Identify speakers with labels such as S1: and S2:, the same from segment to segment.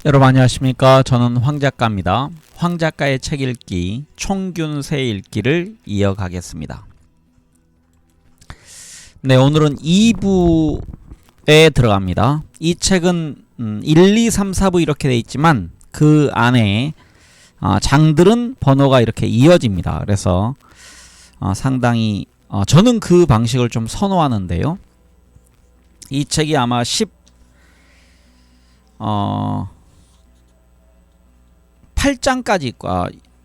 S1: 여러분 안녕하십니까. 저는 황작가입니다. 황작가의 책 읽기 총균세 읽기를 이어가겠습니다. 네, 오늘은 2부에 들어갑니다. 이 책은 1, 2, 3, 4부 이렇게 돼 있지만 그 안에 장들은 번호가 이렇게 이어집니다. 그래서 상당히 저는 그 방식을 좀 선호하는데요. 이 책이 아마 8장까지 있고,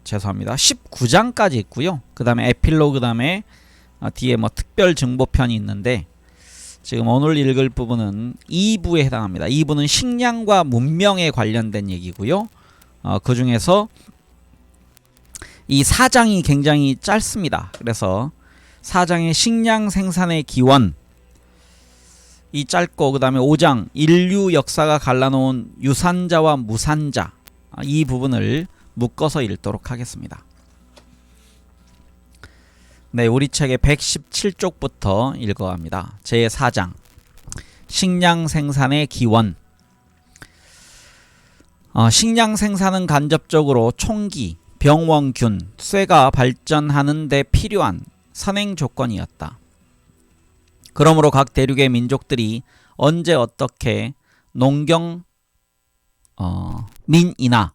S1: 죄송합니다. 19장까지 있고요. 그 다음에 에필로그, 그 다음에 뒤에 뭐 특별 증보편이 있는데, 지금 오늘 읽을 부분은 2부에 해당합니다. 2부는 식량과 문명에 관련된 얘기고요. 그 중에서 이 4장이 굉장히 짧습니다. 그래서 4장의 식량 생산의 기원, 이 짧고, 그 다음에 5장 인류 역사가 갈라놓은 유산자와 무산자, 이 부분을 묶어서 읽도록 하겠습니다. 네, 우리 책의 117쪽부터 읽어갑니다. 제4장 식량 생산의 기원. 식량 생산은 간접적으로 총기, 병원균, 쇠가 발전하는 데 필요한 선행 조건이었다. 그러므로 각 대륙의 민족들이 언제 어떻게 농경 민이나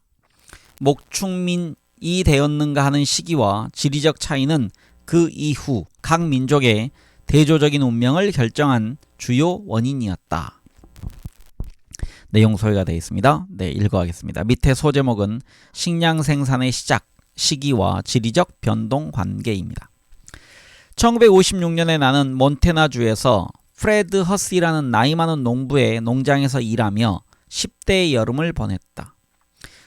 S1: 목축민이 되었는가 하는 시기와 지리적 차이는 그 이후 각 민족의 대조적인 운명을 결정한 주요 원인이었다. 내용 소개가 되어 있습니다. 네, 읽어가겠습니다. 밑에 소제목은 식량 생산의 시작, 시기와 지리적 변동 관계입니다. 1956년에 나는 몬태나주에서 프레드 허시라는 나이 많은 농부의 농장에서 일하며 10대의 여름을 보냈다.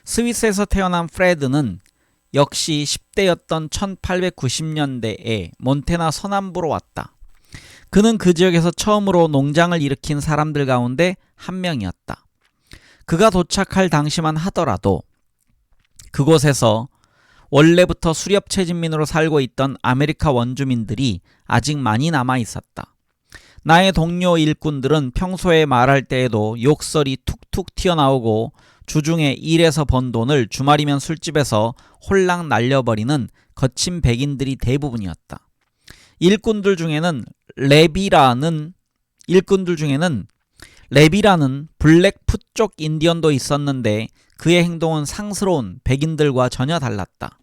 S1: 스위스에서 태어난 프레드는 역시 10대였던 1890년대에 몬테나 서남부로 왔다. 그는 그 지역에서 처음으로 농장을 일으킨 사람들 가운데 한 명이었다. 그가 도착할 당시만 하더라도 그곳에서 원래부터 수렵 채진민으로 살고 있던 아메리카 원주민들이 아직 많이 남아 있었다. 나의 동료 일꾼들은 평소에 말할 때에도 욕설이 툭툭 튀어나오고 주중에 일해서 번 돈을 주말이면 술집에서 홀랑 날려버리는 거친 백인들이 대부분이었다. 일꾼들 중에는 레비라는 블랙풋 쪽 인디언도 있었는데 그의 행동은 상스러운 백인들과 전혀 달랐다.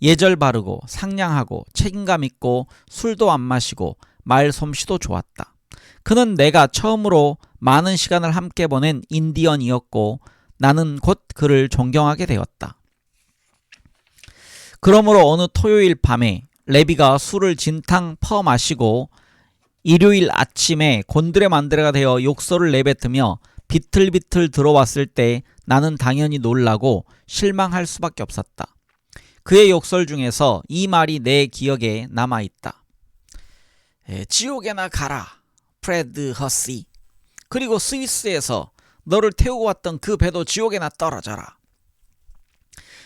S1: 예절 바르고 상냥하고 책임감 있고 술도 안 마시고 말솜씨도 좋았다. 그는 내가 처음으로 많은 시간을 함께 보낸 인디언이었고 나는 곧 그를 존경하게 되었다. 그러므로 어느 토요일 밤에 레비가 술을 진탕 퍼마시고 일요일 아침에 곤드레만드레가 되어 욕설을 내뱉으며 비틀비틀 들어왔을 때 나는 당연히 놀라고 실망할 수밖에 없었다. 그의 욕설 중에서 이 말이 내 기억에 남아있다. 지옥에나 가라, 프레드 허시. 그리고 스위스에서 너를 태우고 왔던 그 배도 지옥에나 떨어져라.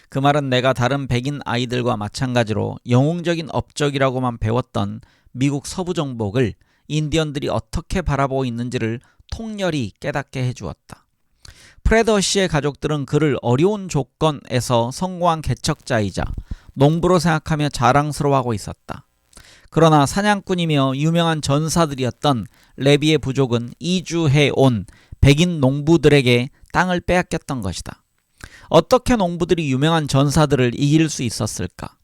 S1: 그 말은 내가 다른 백인 아이들과 마찬가지로 영웅적인 업적이라고만 배웠던 미국 서부 정복을 인디언들이 어떻게 바라보고 있는지를 통렬히 깨닫게 해주었다. 프레드 허시의 가족들은 그를 어려운 조건에서 성공한 개척자이자 농부로 생각하며 자랑스러워하고 있었다. 그러나 사냥꾼이며 유명한 전사들이었던 레비의 부족은 이주해 온 백인 농부들에게 땅을 빼앗겼던 것이다. 어떻게 농부들이 유명한 전사들을 이길 수 있었을까?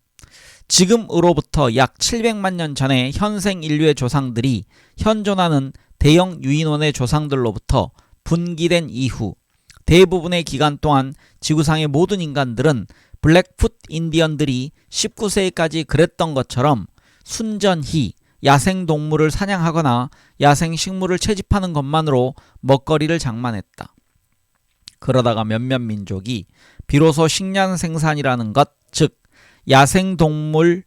S1: 지금으로부터 약 700만 년 전에 현생 인류의 조상들이 현존하는 대형 유인원의 조상들로부터 분기된 이후 대부분의 기간 동안 지구상의 모든 인간들은 블랙풋 인디언들이 19세기까지 그랬던 것처럼 순전히 야생동물을 사냥하거나 야생식물을 채집하는 것만으로 먹거리를 장만했다. 그러다가 몇몇 민족이 비로소 식량 생산이라는 것, 즉 야생동물,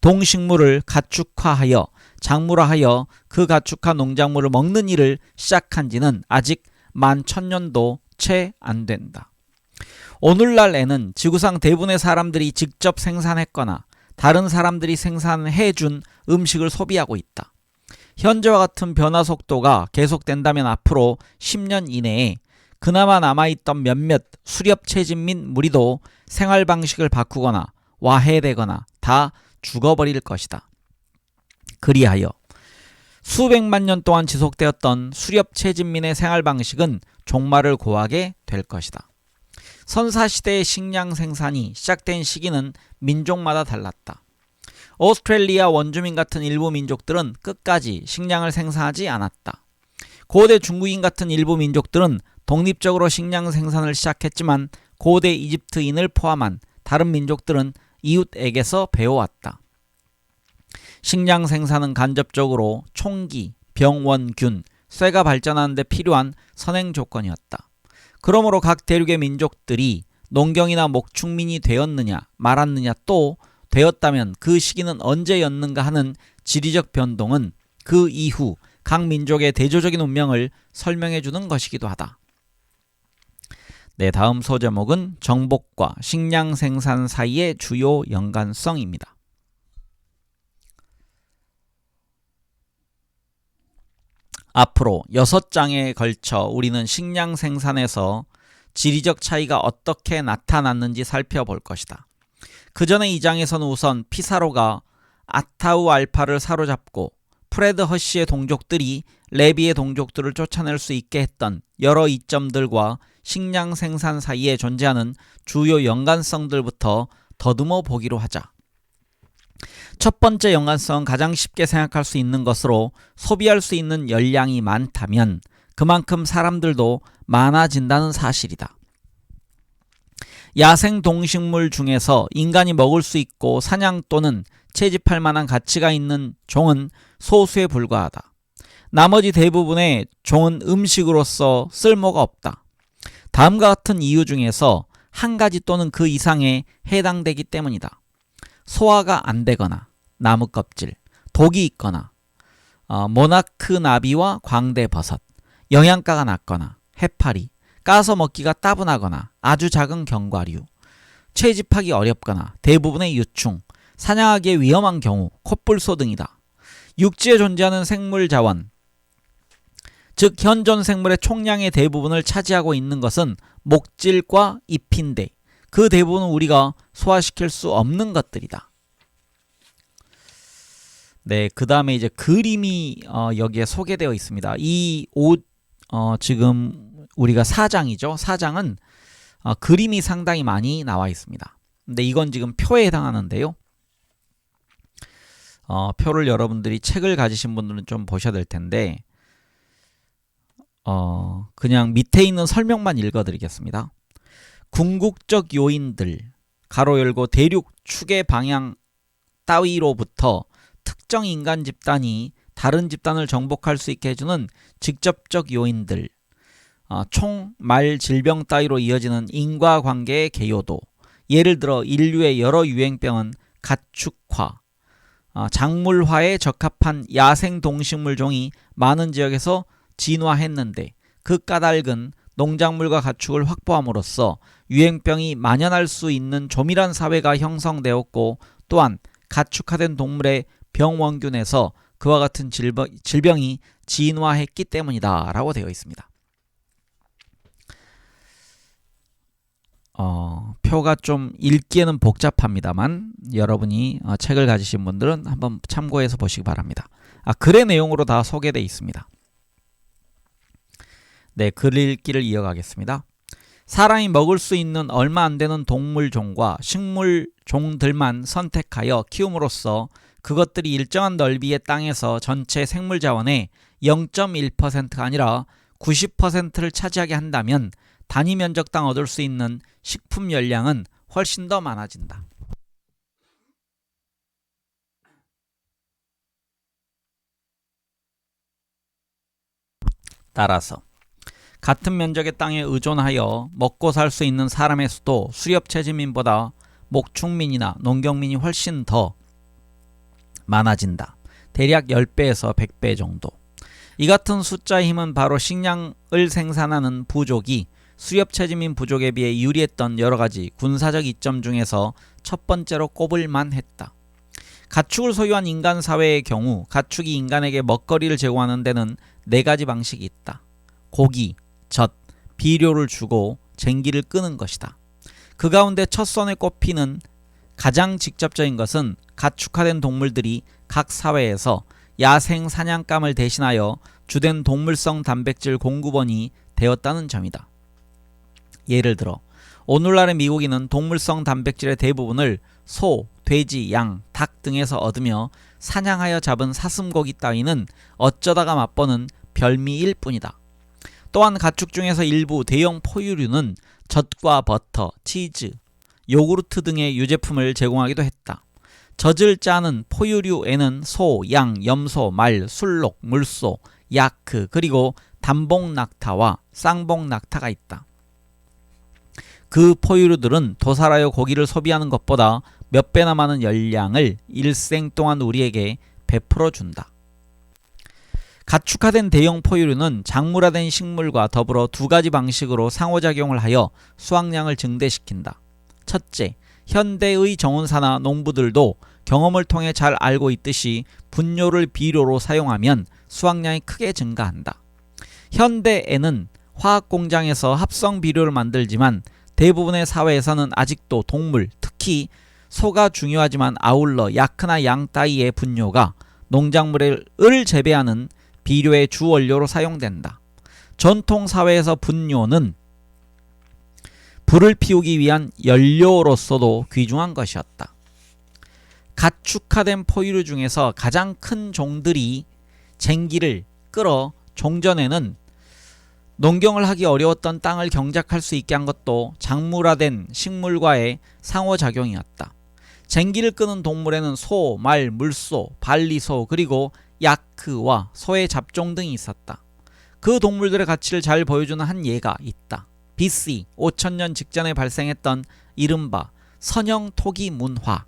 S1: 동식물을 가축화하여 작물화하여 그 가축한 농작물을 먹는 일을 시작한 지는 아직 11,000년도 채 안 된다. 오늘날 애는 지구상 대부분의 사람들이 직접 생산했거나 다른 사람들이 생산해준 음식을 소비하고 있다. 현재와 같은 변화 속도가 계속된다면 앞으로 10년 이내에 그나마 남아있던 몇몇 수렵 채집민 무리도 생활 방식을 바꾸거나 와해되거나 다 죽어버릴 것이다. 그리하여 수백만 년 동안 지속되었던 수렵 채집민의 생활 방식은 종말을 고하게 될 것이다. 선사시대의 식량 생산이 시작된 시기는 민족마다 달랐다. 오스트레일리아 원주민 같은 일부 민족들은 끝까지 식량을 생산하지 않았다. 고대 중국인 같은 일부 민족들은 독립적으로 식량 생산을 시작했지만 고대 이집트인을 포함한 다른 민족들은 이웃에게서 배워왔다. 식량 생산은 간접적으로 총기, 병원, 균, 쇠가 발전하는 데 필요한 선행 조건이었다. 그러므로 각 대륙의 민족들이 농경이나 목축민이 되었느냐 말았느냐 또 되었다면 그 시기는 언제였는가 하는 지리적 변동은 그 이후 각 민족의 대조적인 운명을 설명해 주는 것이기도 하다. 네, 다음 소제목은 정복과 식량 생산 사이의 주요 연관성입니다. 앞으로 6장에 걸쳐 우리는 식량 생산에서 지리적 차이가 어떻게 나타났는지 살펴볼 것이다. 그 전에 이 장에서는 우선 피사로가 아타우알파를 사로잡고 프레드 허시의 동족들이 레비의 동족들을 쫓아낼 수 있게 했던 여러 이점들과 식량 생산 사이에 존재하는 주요 연관성들부터 더듬어 보기로 하자. 첫 번째 연관성은 가장 쉽게 생각할 수 있는 것으로 소비할 수 있는 열량이 많다면 그만큼 사람들도 많아진다는 사실이다. 야생 동식물 중에서 인간이 먹을 수 있고 사냥 또는 채집할 만한 가치가 있는 종은 소수에 불과하다. 나머지 대부분의 종은 음식으로서 쓸모가 없다. 다음과 같은 이유 중에서 한 가지 또는 그 이상에 해당되기 때문이다. 소화가 안 되거나 나무 껍질, 독이 있거나 모나크 나비와 광대버섯, 영양가가 낮거나 해파리, 까서 먹기가 따분하거나 아주 작은 견과류, 채집하기 어렵거나 대부분의 유충, 사냥하기에 위험한 경우 콧불소 등이다. 육지에 존재하는 생물 자원, 즉 현존 생물의 총량의 대부분을 차지하고 있는 것은 목질과 잎인데 그 대부분은 우리가 소화시킬 수 없는 것들이다. 네, 그 다음에 이제 그림이 여기에 소개되어 있습니다. 이 지금 우리가 4장이죠. 4장은 그림이 상당히 많이 나와 있습니다. 근데 이건 지금 표에 해당하는데요. 표를 여러분들이 책을 가지신 분들은 좀 보셔야 될 텐데 그냥 밑에 있는 설명만 읽어드리겠습니다. 궁극적 요인들 가로 열고 대륙 축의 방향 따위로부터 특정 인간 집단이 다른 집단을 정복할 수 있게 해주는 직접적 요인들, 총, 말, 질병 따위로 이어지는 인과관계의 개요도, 예를 들어 인류의 여러 유행병은 가축화, 작물화에 적합한 야생 동식물종이 많은 지역에서 진화했는데 그 까닭은 농작물과 가축을 확보함으로써 유행병이 만연할 수 있는 조밀한 사회가 형성되었고 또한 가축화된 동물의 병원균에서 그와 같은 질병이 진화했기 때문이다 라고 되어 있습니다. 표가 좀 읽기에는 복잡합니다만 여러분이 책을 가지신 분들은 한번 참고해서 보시기 바랍니다. 글의 내용으로 다 소개되어 있습니다. 네, 글 읽기를 이어가겠습니다. 사람이 먹을 수 있는 얼마 안 되는 동물종과 식물종들만 선택하여 키움으로써 그것들이 일정한 넓이의 땅에서 전체 생물자원의 0.1%가 아니라 90%를 차지하게 한다면 단위 면적당 얻을 수 있는 식품 열량은 훨씬 더 많아진다. 따라서 같은 면적의 땅에 의존하여 먹고 살 수 있는 사람의 수도 수렵채집민보다 목축민이나 농경민이 훨씬 더 많아진다. 대략 10배에서 100배 정도. 이 같은 숫자의 힘은 바로 식량을 생산하는 부족이 수렵채집민 부족에 비해 유리했던 여러가지 군사적 이점 중에서 첫 번째로 꼽을만 했다. 가축을 소유한 인간 사회의 경우 가축이 인간에게 먹거리를 제공하는 데는 4가지 방식이 있다. 고기, 젖, 비료를 주고 쟁기를 끄는 것이다. 그 가운데 첫선에 꼽히는 가장 직접적인 것은 가축화된 동물들이 각 사회에서 야생 사냥감을 대신하여 주된 동물성 단백질 공급원이 되었다는 점이다. 예를 들어 오늘날의 미고기는 동물성 단백질의 대부분을 소, 돼지, 양, 닭 등에서 얻으며 사냥하여 잡은 사슴고기 따위는 어쩌다가 맛보는 별미일 뿐이다. 또한 가축 중에서 일부 대형 포유류는 젖과 버터, 치즈, 요구르트 등의 유제품을 제공하기도 했다. 젖을 짜는 포유류에는 소, 양, 염소, 말, 술록, 물소, 야크, 그리고 단복낙타와 쌍복낙타가 있다. 그 포유류들은 도살하여 고기를 소비하는 것보다 몇 배나 많은 열량을 일생 동안 우리에게 베풀어 준다. 가축화된 대형 포유류는 작물화된 식물과 더불어 두 가지 방식으로 상호작용을 하여 수확량을 증대시킨다. 첫째, 현대의 정원사나 농부들도 경험을 통해 잘 알고 있듯이 분뇨를 비료로 사용하면 수확량이 크게 증가한다. 현대에는 화학공장에서 합성 비료를 만들지만 대부분의 사회에서는 아직도 동물, 특히 소가 중요하지만 아울러 야크나 양 따위의 분뇨가 농작물을 재배하는 비료의 주 원료로 사용된다. 전통 사회에서 분뇨는 불을 피우기 위한 연료로서도 귀중한 것이었다. 가축화된 포유류 중에서 가장 큰 종들이 쟁기를 끌어 종전에는 농경을 하기 어려웠던 땅을 경작할 수 있게 한 것도 작물화된 식물과의 상호작용이었다. 쟁기를 끄는 동물에는 소, 말, 물소, 발리소, 그리고 야크와 소의 잡종 등이 있었다. 그 동물들의 가치를 잘 보여주는 한 예가 있다. BC 5000년 직전에 발생했던 이른바 선형 토기 문화는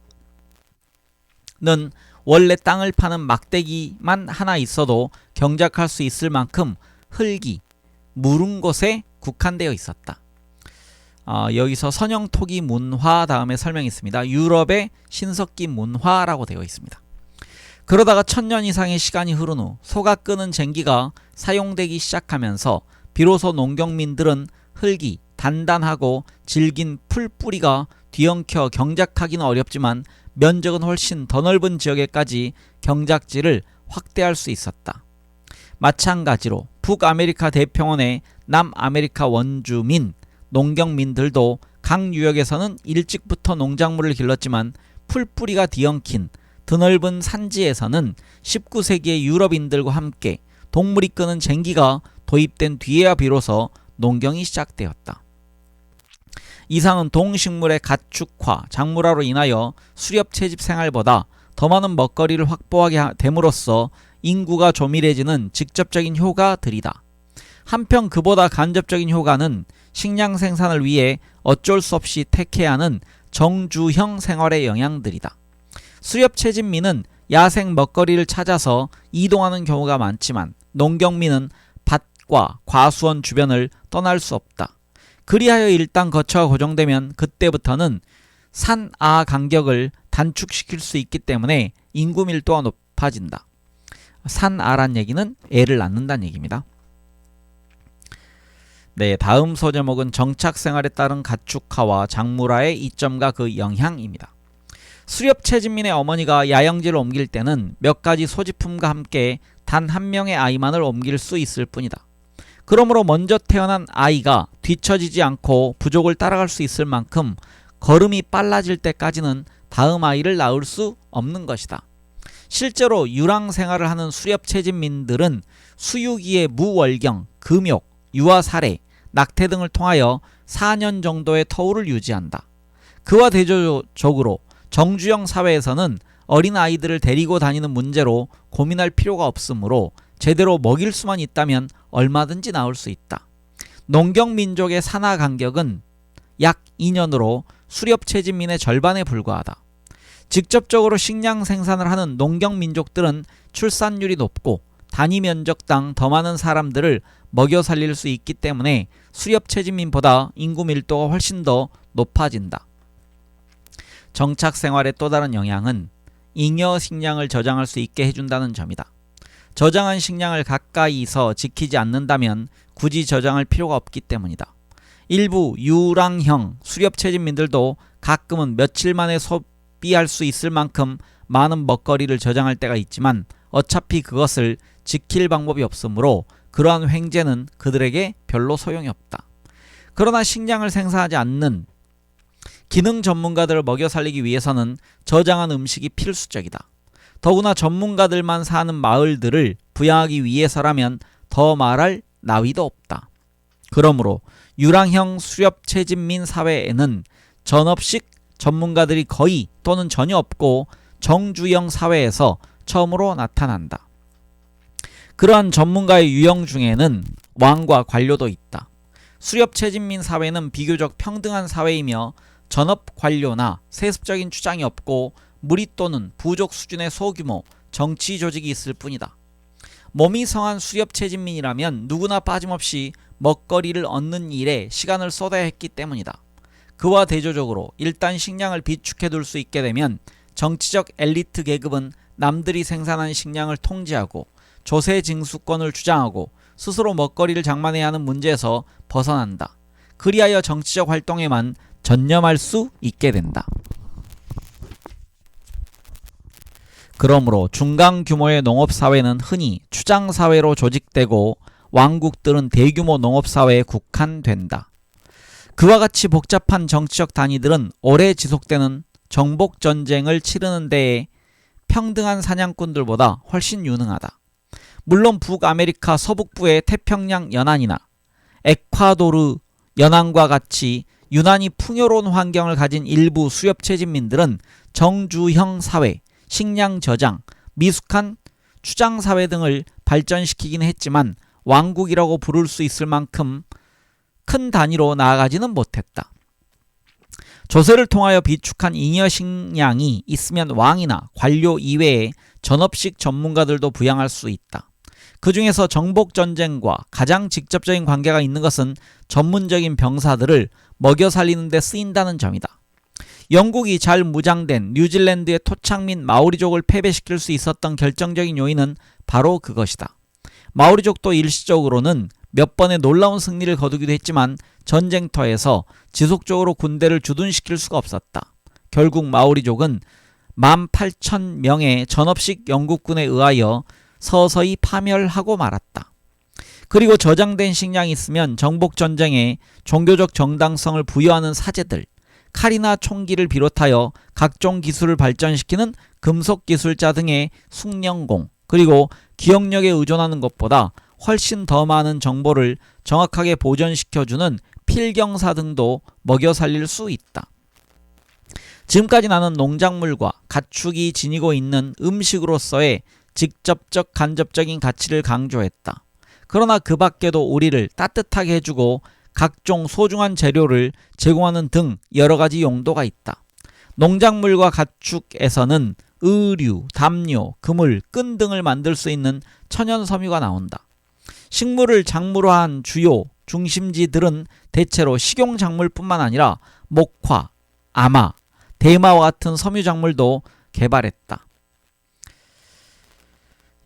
S1: 원래 땅을 파는 막대기만 하나 있어도 경작할 수 있을 만큼 흙이 무른 곳에 국한되어 있었다. 여기서 선형 토기 문화 다음에 설명이 있습니다. 유럽의 신석기 문화라고 되어 있습니다. 그러다가 1000년 이상의 시간이 흐른 후 소가 끄는 쟁기가 사용되기 시작하면서 비로소 농경민들은 흙이 단단하고 질긴 풀뿌리가 뒤엉켜 경작하기는 어렵지만 면적은 훨씬 더 넓은 지역에까지 경작지를 확대할 수 있었다. 마찬가지로 북아메리카 대평원의 남아메리카 원주민, 농경민들도 각 유역에서는 일찍부터 농작물을 길렀지만 풀뿌리가 뒤엉킨 드넓은 산지에서는 19세기의 유럽인들과 함께 동물이 끄는 쟁기가 도입된 뒤에야 비로소 농경이 시작되었다. 이상은 동식물의 가축화, 작물화로 인하여 수렵 채집 생활보다 더 많은 먹거리를 확보하게 됨으로써 인구가 조밀해지는 직접적인 효과들이다. 한편 그보다 간접적인 효과는 식량 생산을 위해 어쩔 수 없이 택해야 하는 정주형 생활의 영향들이다. 수렵 채집민은 야생 먹거리를 찾아서 이동하는 경우가 많지만 농경민은 밭과 과수원 주변을 떠날 수 없다. 그리하여 일단 거처가 고정되면 그때부터는 산아 간격을 단축시킬 수 있기 때문에 인구 밀도가 높아진다. 산아란 얘기는 애를 낳는다는 얘기입니다. 네, 다음 소제목은 정착생활에 따른 가축화와 작물화의 이점과 그 영향입니다. 수렵 채집민의 어머니가 야영지를 옮길 때는 몇 가지 소지품과 함께 단 한 명의 아이만을 옮길 수 있을 뿐이다. 그러므로 먼저 태어난 아이가 뒤처지지 않고 부족을 따라갈 수 있을 만큼 걸음이 빨라질 때까지는 다음 아이를 낳을 수 없는 것이다. 실제로 유랑 생활을 하는 수렵 채집민들은 수유기의 무월경, 금욕, 유아살해, 낙태 등을 통하여 4년 정도의 터울을 유지한다. 그와 대조적으로 정주형 사회에서는 어린 아이들을 데리고 다니는 문제로 고민할 필요가 없으므로 제대로 먹일 수만 있다면 얼마든지 나올 수 있다. 농경민족의 산하 간격은 약 2년으로 수렵 채집민의 절반에 불과하다. 직접적으로 식량 생산을 하는 농경민족들은 출산율이 높고 단위 면적당 더 많은 사람들을 먹여 살릴 수 있기 때문에 수렵 채집민보다 인구 밀도가 훨씬 더 높아진다. 정착 생활의 또 다른 영향은 잉여 식량을 저장할 수 있게 해준다는 점이다. 저장한 식량을 가까이서 지키지 않는다면 굳이 저장할 필요가 없기 때문이다. 일부 유랑형 수렵채집민들도 가끔은 며칠 만에 소비할 수 있을 만큼 많은 먹거리를 저장할 때가 있지만 어차피 그것을 지킬 방법이 없으므로 그러한 횡재는 그들에게 별로 소용이 없다. 그러나 식량을 생산하지 않는 기능 전문가들을 먹여 살리기 위해서는 저장한 음식이 필수적이다. 더구나 전문가들만 사는 마을들을 부양하기 위해서라면 더 말할 나위도 없다. 그러므로 유랑형 수렵채집민 사회에는 전업식 전문가들이 거의 또는 전혀 없고 정주형 사회에서 처음으로 나타난다. 그러한 전문가의 유형 중에는 왕과 관료도 있다. 수렵채집민 사회는 비교적 평등한 사회이며 전업 관료나 세습적인 주장이 없고 무리 또는 부족 수준의 소규모 정치 조직이 있을 뿐이다. 몸이 성한 수렵채집민이라면 누구나 빠짐없이 먹거리를 얻는 일에 시간을 쏟아야 했기 때문이다. 그와 대조적으로 일단 식량을 비축해둘 수 있게 되면 정치적 엘리트 계급은 남들이 생산한 식량을 통제하고 조세 징수권을 주장하고 스스로 먹거리를 장만해야 하는 문제에서 벗어난다. 그리하여 정치적 활동에만 전념할 수 있게 된다. 그러므로 중간 규모의 농업사회는 흔히 추장사회로 조직되고 왕국들은 대규모 농업사회에 국한된다. 그와 같이 복잡한 정치적 단위들은 오래 지속되는 정복전쟁을 치르는 데에 평등한 사냥꾼들보다 훨씬 유능하다. 물론 북아메리카 서북부의 태평양 연안이나 에콰도르 연안과 같이 유난히 풍요로운 환경을 가진 일부 수렵채집민들은 정주형 사회, 식량 저장, 미숙한 추장사회 등을 발전시키긴 했지만 왕국이라고 부를 수 있을 만큼 큰 단위로 나아가지는 못했다. 조세를 통하여 비축한 잉여 식량이 있으면 왕이나 관료 이외에 전업식 전문가들도 부양할 수 있다. 그 중에서 정복전쟁과 가장 직접적인 관계가 있는 것은 전문적인 병사들을 먹여 살리는 데 쓰인다는 점이다. 영국이 잘 무장된 뉴질랜드의 토착민 마오리족을 패배시킬 수 있었던 결정적인 요인은 바로 그것이다. 마오리족도 일시적으로는 몇 번의 놀라운 승리를 거두기도 했지만 전쟁터에서 지속적으로 군대를 주둔시킬 수가 없었다. 결국 마오리족은 18,000명의 전업식 영국군에 의하여 서서히 파멸하고 말았다. 그리고 저장된 식량이 있으면 정복전쟁에 종교적 정당성을 부여하는 사제들, 칼이나 총기를 비롯하여 각종 기술을 발전시키는 금속기술자 등의 숙련공, 그리고 기억력에 의존하는 것보다 훨씬 더 많은 정보를 정확하게 보존시켜주는 필경사 등도 먹여 살릴 수 있다. 지금까지 나는 농작물과 가축이 지니고 있는 음식으로서의 직접적 간접적인 가치를 강조했다. 그러나 그 밖에도 우리를 따뜻하게 해주고 각종 소중한 재료를 제공하는 등 여러가지 용도가 있다. 농작물과 가축에서는 의류, 담요, 그물, 끈 등을 만들 수 있는 천연섬유가 나온다. 식물을 작물로 한 주요 중심지들은 대체로 식용작물뿐만 아니라 목화, 아마, 대마와 같은 섬유작물도 개발했다.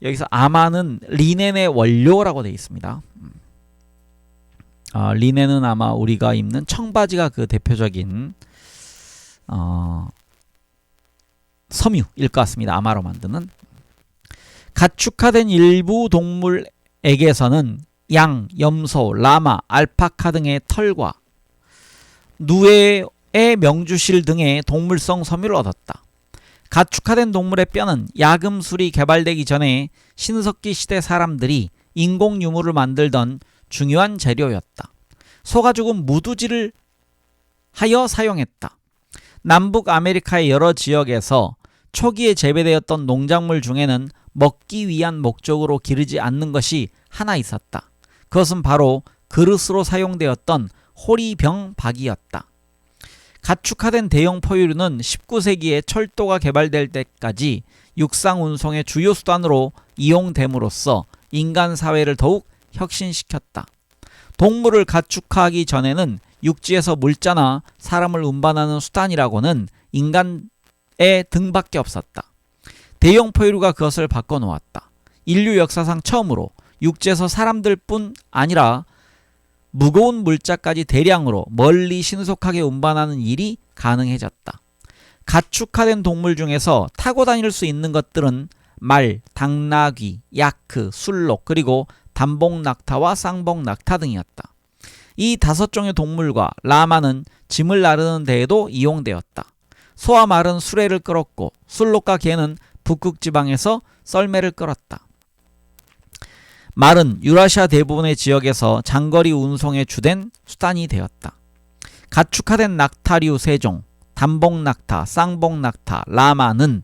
S1: 여기서 아마는 리넨의 원료라고 되어 있습니다. 리넨은 아마 우리가 입는 청바지가 그 대표적인 섬유일 것 같습니다. 아마로 만드는. 가축화된 일부 동물에게서는 양, 염소, 라마, 알파카 등의 털과 누에의 명주실 등의 동물성 섬유를 얻었다. 가축화된 동물의 뼈는 야금술이 개발되기 전에 신석기 시대 사람들이 인공 유물을 만들던 중요한 재료였다. 소가죽은 무두질을 하여 사용했다. 남북 아메리카의 여러 지역에서 초기에 재배되었던 농작물 중에는 먹기 위한 목적으로 기르지 않는 것이 하나 있었다. 그것은 바로 그릇으로 사용되었던 호리병박이었다. 가축화된 대형 포유류는 19세기에 철도가 개발될 때까지 육상 운송의 주요 수단으로 이용됨으로써 인간 사회를 더욱 혁신시켰다. 동물을 가축화하기 전에는 육지에서 물자나 사람을 운반하는 수단이라고는 인간의 등밖에 없었다. 대형 포유류가 그것을 바꿔놓았다. 인류 역사상 처음으로 육지에서 사람들뿐 아니라 무거운 물자까지 대량으로 멀리 신속하게 운반하는 일이 가능해졌다. 가축화된 동물 중에서 타고 다닐 수 있는 것들은 말, 당나귀, 야크, 술록, 그리고 단봉낙타와 쌍봉낙타 등이었다. 이 5종의 동물과 라마는 짐을 나르는 데에도 이용되었다. 소와 말은 수레를 끌었고 술록과 개는 북극 지방에서 썰매를 끌었다. 말은 유라시아 대부분의 지역에서 장거리 운송의 주된 수단이 되었다. 가축화된 낙타류 3종, 단봉낙타, 쌍봉낙타, 라마는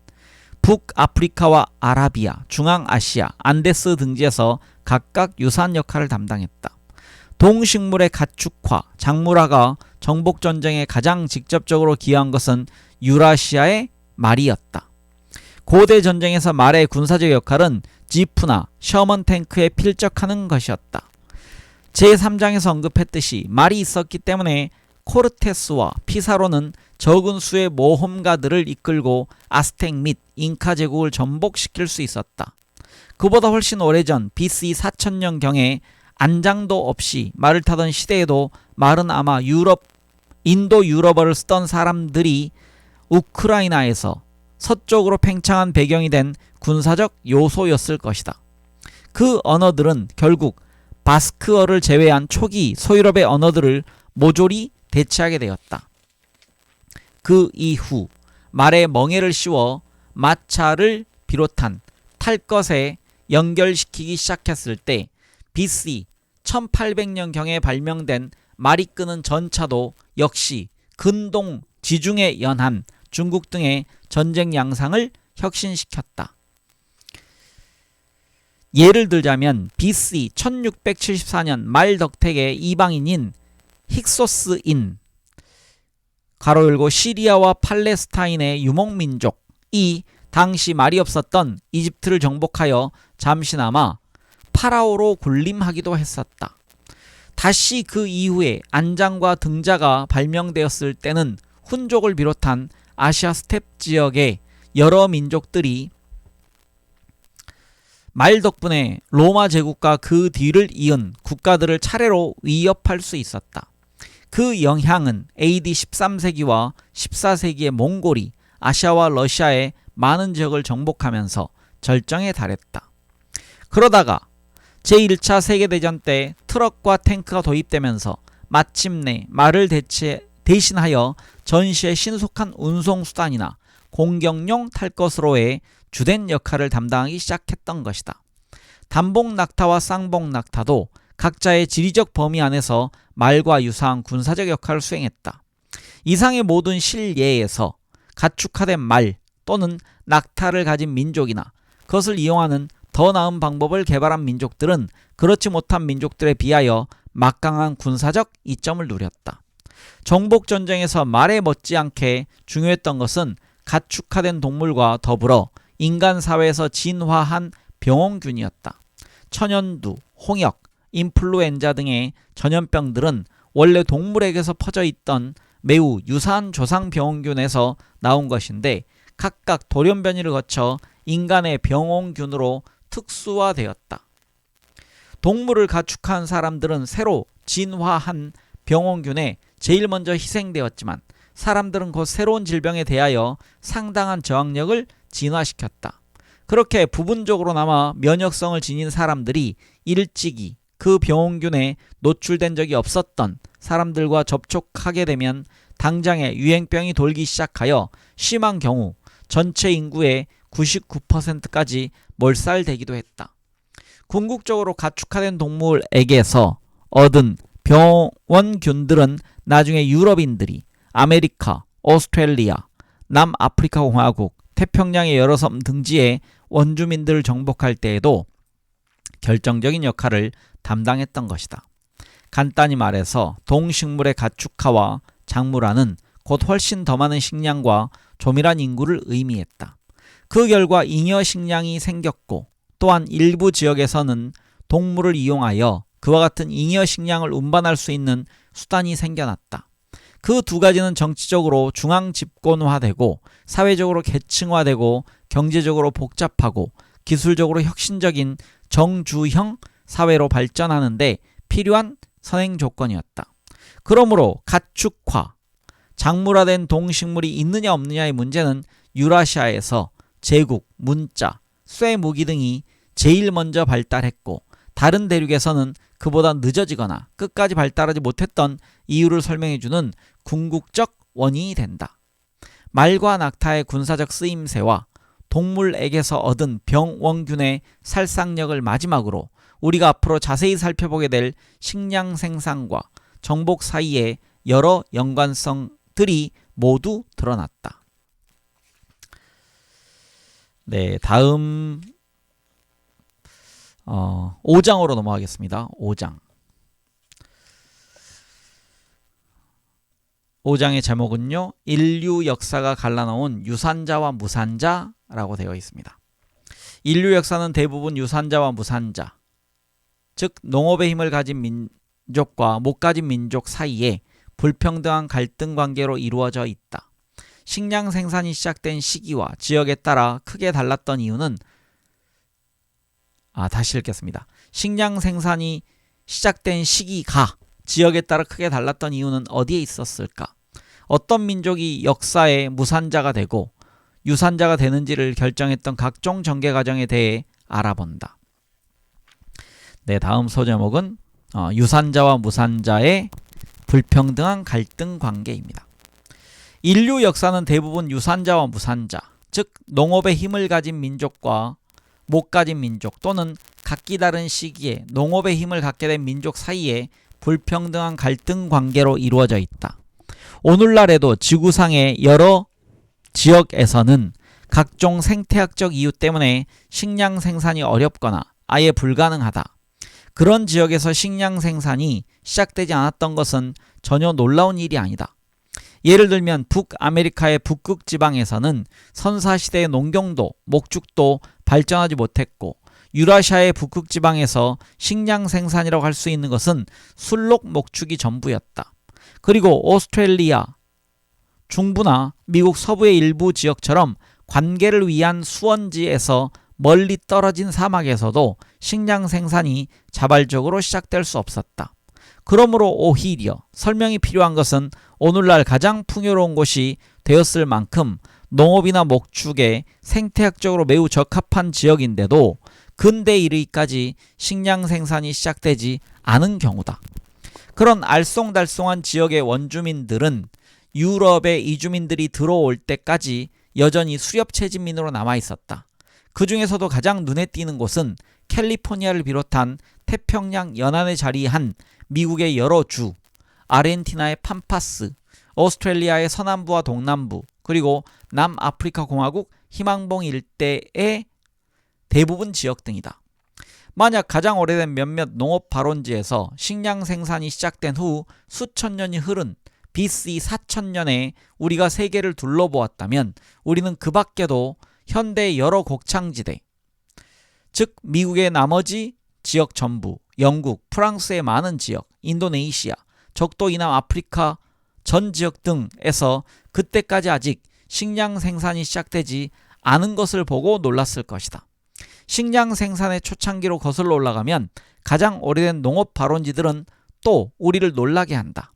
S1: 북아프리카와 아라비아, 중앙아시아, 안데스 등지에서 각각 유사한 역할을 담당했다. 동식물의 가축화, 작물화가 정복전쟁에 가장 직접적으로 기여한 것은 유라시아의 말이었다. 고대 전쟁에서 말의 군사적 역할은 지프나 셔먼 탱크에 필적하는 것이었다. 제3장에서 언급했듯이 말이 있었기 때문에 코르테스와 피사로는 적은 수의 모험가들을 이끌고 아스텍 및 잉카 제국을 전복시킬 수 있었다. 그보다 훨씬 오래전 BC 4000년경에 안장도 없이 말을 타던 시대에도 말은 아마 인도 유럽어를 쓰던 사람들이 우크라이나에서 서쪽으로 팽창한 배경이 된 군사적 요소였을 것이다. 그 언어들은 결국 바스크어를 제외한 초기 소유럽의 언어들을 모조리 대체하게 되었다. 그 이후 말에 멍에를 씌워 마차를 비롯한 탈 것에 연결시키기 시작했을 때 BC 1800년경에 발명된 말이 끄는 전차도 역시 근동 지중해 연안 중국 등의 전쟁 양상을 혁신시켰다. 예를 들자면 BC 1674년 말 덕택의 이방인인 힉소스인 가로 열고 시리아와 팔레스타인의 유목민족이 당시 말이 없었던 이집트를 정복하여 잠시나마 파라오로 군림하기도 했었다. 다시 그 이후에 안장과 등자가 발명되었을 때는 훈족을 비롯한 아시아 스텝 지역의 여러 민족들이 말 덕분에 로마 제국과 그 뒤를 이은 국가들을 차례로 위협할 수 있었다. 그 영향은 AD 13세기와 14세기의 몽골이 아시아와 러시아의 많은 지역을 정복하면서 절정에 달했다. 그러다가 제1차 세계대전 때 트럭과 탱크가 도입되면서 마침내 말을 대신하여 전시의 신속한 운송수단이나 공격용 탈 것으로의 주된 역할을 담당하기 시작했던 것이다. 단봉낙타와 쌍봉낙타도 각자의 지리적 범위 안에서 말과 유사한 군사적 역할을 수행했다. 이상의 모든 실예에서 가축화된 말 또는 낙타를 가진 민족이나 그것을 이용하는 더 나은 방법을 개발한 민족들은 그렇지 못한 민족들에 비하여 막강한 군사적 이점을 누렸다. 정복전쟁에서 말에 못지않게 중요했던 것은 가축화된 동물과 더불어 인간 사회에서 진화한 병원균이었다. 천연두, 홍역, 인플루엔자 등의 전염병들은 원래 동물에게서 퍼져 있던 매우 유사한 조상병원균에서 나온 것인데 각각 돌연변이를 거쳐 인간의 병원균으로 특수화되었다. 동물을 가축한 사람들은 새로 진화한 병원균에 제일 먼저 희생되었지만 사람들은 곧 새로운 질병에 대하여 상당한 저항력을 진화시켰다. 그렇게 부분적으로나마 면역성을 지닌 사람들이 일찍이 그 병원균에 노출된 적이 없었던 사람들과 접촉하게 되면 당장에 유행병이 돌기 시작하여 심한 경우 전체 인구의 99%까지 몰살되기도 했다. 궁극적으로 가축화된 동물에게서 얻은 병원균들은 나중에 유럽인들이 아메리카, 오스트레일리아, 남아프리카 공화국, 태평양의 여러 섬 등지의 원주민들을 정복할 때에도 결정적인 역할을 담당했던 것이다. 간단히 말해서 동식물의 가축화와 작물화는 곧 훨씬 더 많은 식량과 조밀한 인구를 의미했다. 그 결과 잉여 식량이 생겼고 또한 일부 지역에서는 동물을 이용하여 그와 같은 잉여 식량을 운반할 수 있는 수단이 생겨났다. 그 두 가지는 정치적으로 중앙 집권화되고 사회적으로 계층화되고 경제적으로 복잡하고 기술적으로 혁신적인 정주형 사회로 발전하는데 필요한 선행 조건이었다. 그러므로 가축화, 작물화된 동식물이 있느냐 없느냐의 문제는 유라시아에서 제국, 문자, 쇠무기 등이 제일 먼저 발달했고 다른 대륙에서는 그보다 늦어지거나 끝까지 발달하지 못했던 이유를 설명해주는 궁극적 원인이 된다. 말과 낙타의 군사적 쓰임새와 동물에게서 얻은 병원균의 살상력을 마지막으로 우리가 앞으로 자세히 살펴보게 될 식량 생산과 정복 사이의 여러 연관성들이 모두 드러났다. 네, 다음 5장으로 넘어가겠습니다. 5장. 5장의 제목은요. 인류 역사가 갈라놓은 유산자와 무산자라고 되어 있습니다. 인류 역사는 대부분 유산자와 무산자, 즉 농업의 힘을 가진 민족과 못 가진 민족 사이에 불평등한 갈등 관계로 이루어져 있다. 식량 생산이 시작된 시기와 지역에 따라 크게 달랐던 이유는 다시 읽겠습니다. 식량 생산이 시작된 시기가 지역에 따라 크게 달랐던 이유는 어디에 있었을까? 어떤 민족이 역사의 무산자가 되고 유산자가 되는지를 결정했던 각종 전개 과정에 대해 알아본다. 네, 다음 소제목은 유산자와 무산자의 불평등한 갈등 관계입니다. 인류 역사는 대부분 유산자와 무산자, 즉 농업의 힘을 가진 민족과 못 가진 민족 또는 각기 다른 시기에 농업의 힘을 갖게 된 민족 사이에 불평등한 갈등 관계로 이루어져 있다. 오늘날에도 지구상의 여러 지역에서는 각종 생태학적 이유 때문에 식량 생산이 어렵거나 아예 불가능하다. 그런 지역에서 식량 생산이 시작되지 않았던 것은 전혀 놀라운 일이 아니다. 예를 들면 북아메리카의 북극 지방에서는 선사시대의 농경도, 목축도 발전하지 못했고 유라시아의 북극 지방에서 식량 생산이라고 할 수 있는 것은 술록 목축이 전부였다. 그리고 오스트레일리아, 중부나 미국 서부의 일부 지역처럼 관계를 위한 수원지에서 멀리 떨어진 사막에서도 식량 생산이 자발적으로 시작될 수 없었다. 그러므로 오히려 설명이 필요한 것은 오늘날 가장 풍요로운 곳이 되었을 만큼 농업이나 목축에 생태학적으로 매우 적합한 지역인데도 근대에 이르기까지 식량 생산이 시작되지 않은 경우다. 그런 알쏭달쏭한 지역의 원주민들은 유럽의 이주민들이 들어올 때까지 여전히 수렵채집민으로 남아있었다. 그 중에서도 가장 눈에 띄는 곳은 캘리포니아를 비롯한 태평양 연안에 자리한 미국의 여러 주, 아르헨티나의 팜파스, 오스트레일리아의 서남부와 동남부, 그리고 남아프리카 공화국 희망봉 일대의 대부분 지역 등이다. 만약 가장 오래된 몇몇 농업 발원지에서 식량 생산이 시작된 후 수천 년이 흐른 BC 4000년에 우리가 세계를 둘러보았다면 우리는 그 밖에도 현대의 여러 곡창지대, 즉 미국의 나머지 지역 전부, 영국, 프랑스의 많은 지역, 인도네시아, 적도 이남 아프리카 전 지역 등에서 그때까지 아직 식량 생산이 시작되지 않은 것을 보고 놀랐을 것이다. 식량 생산의 초창기로 거슬러 올라가면 가장 오래된 농업 발원지들은 또 우리를 놀라게 한다.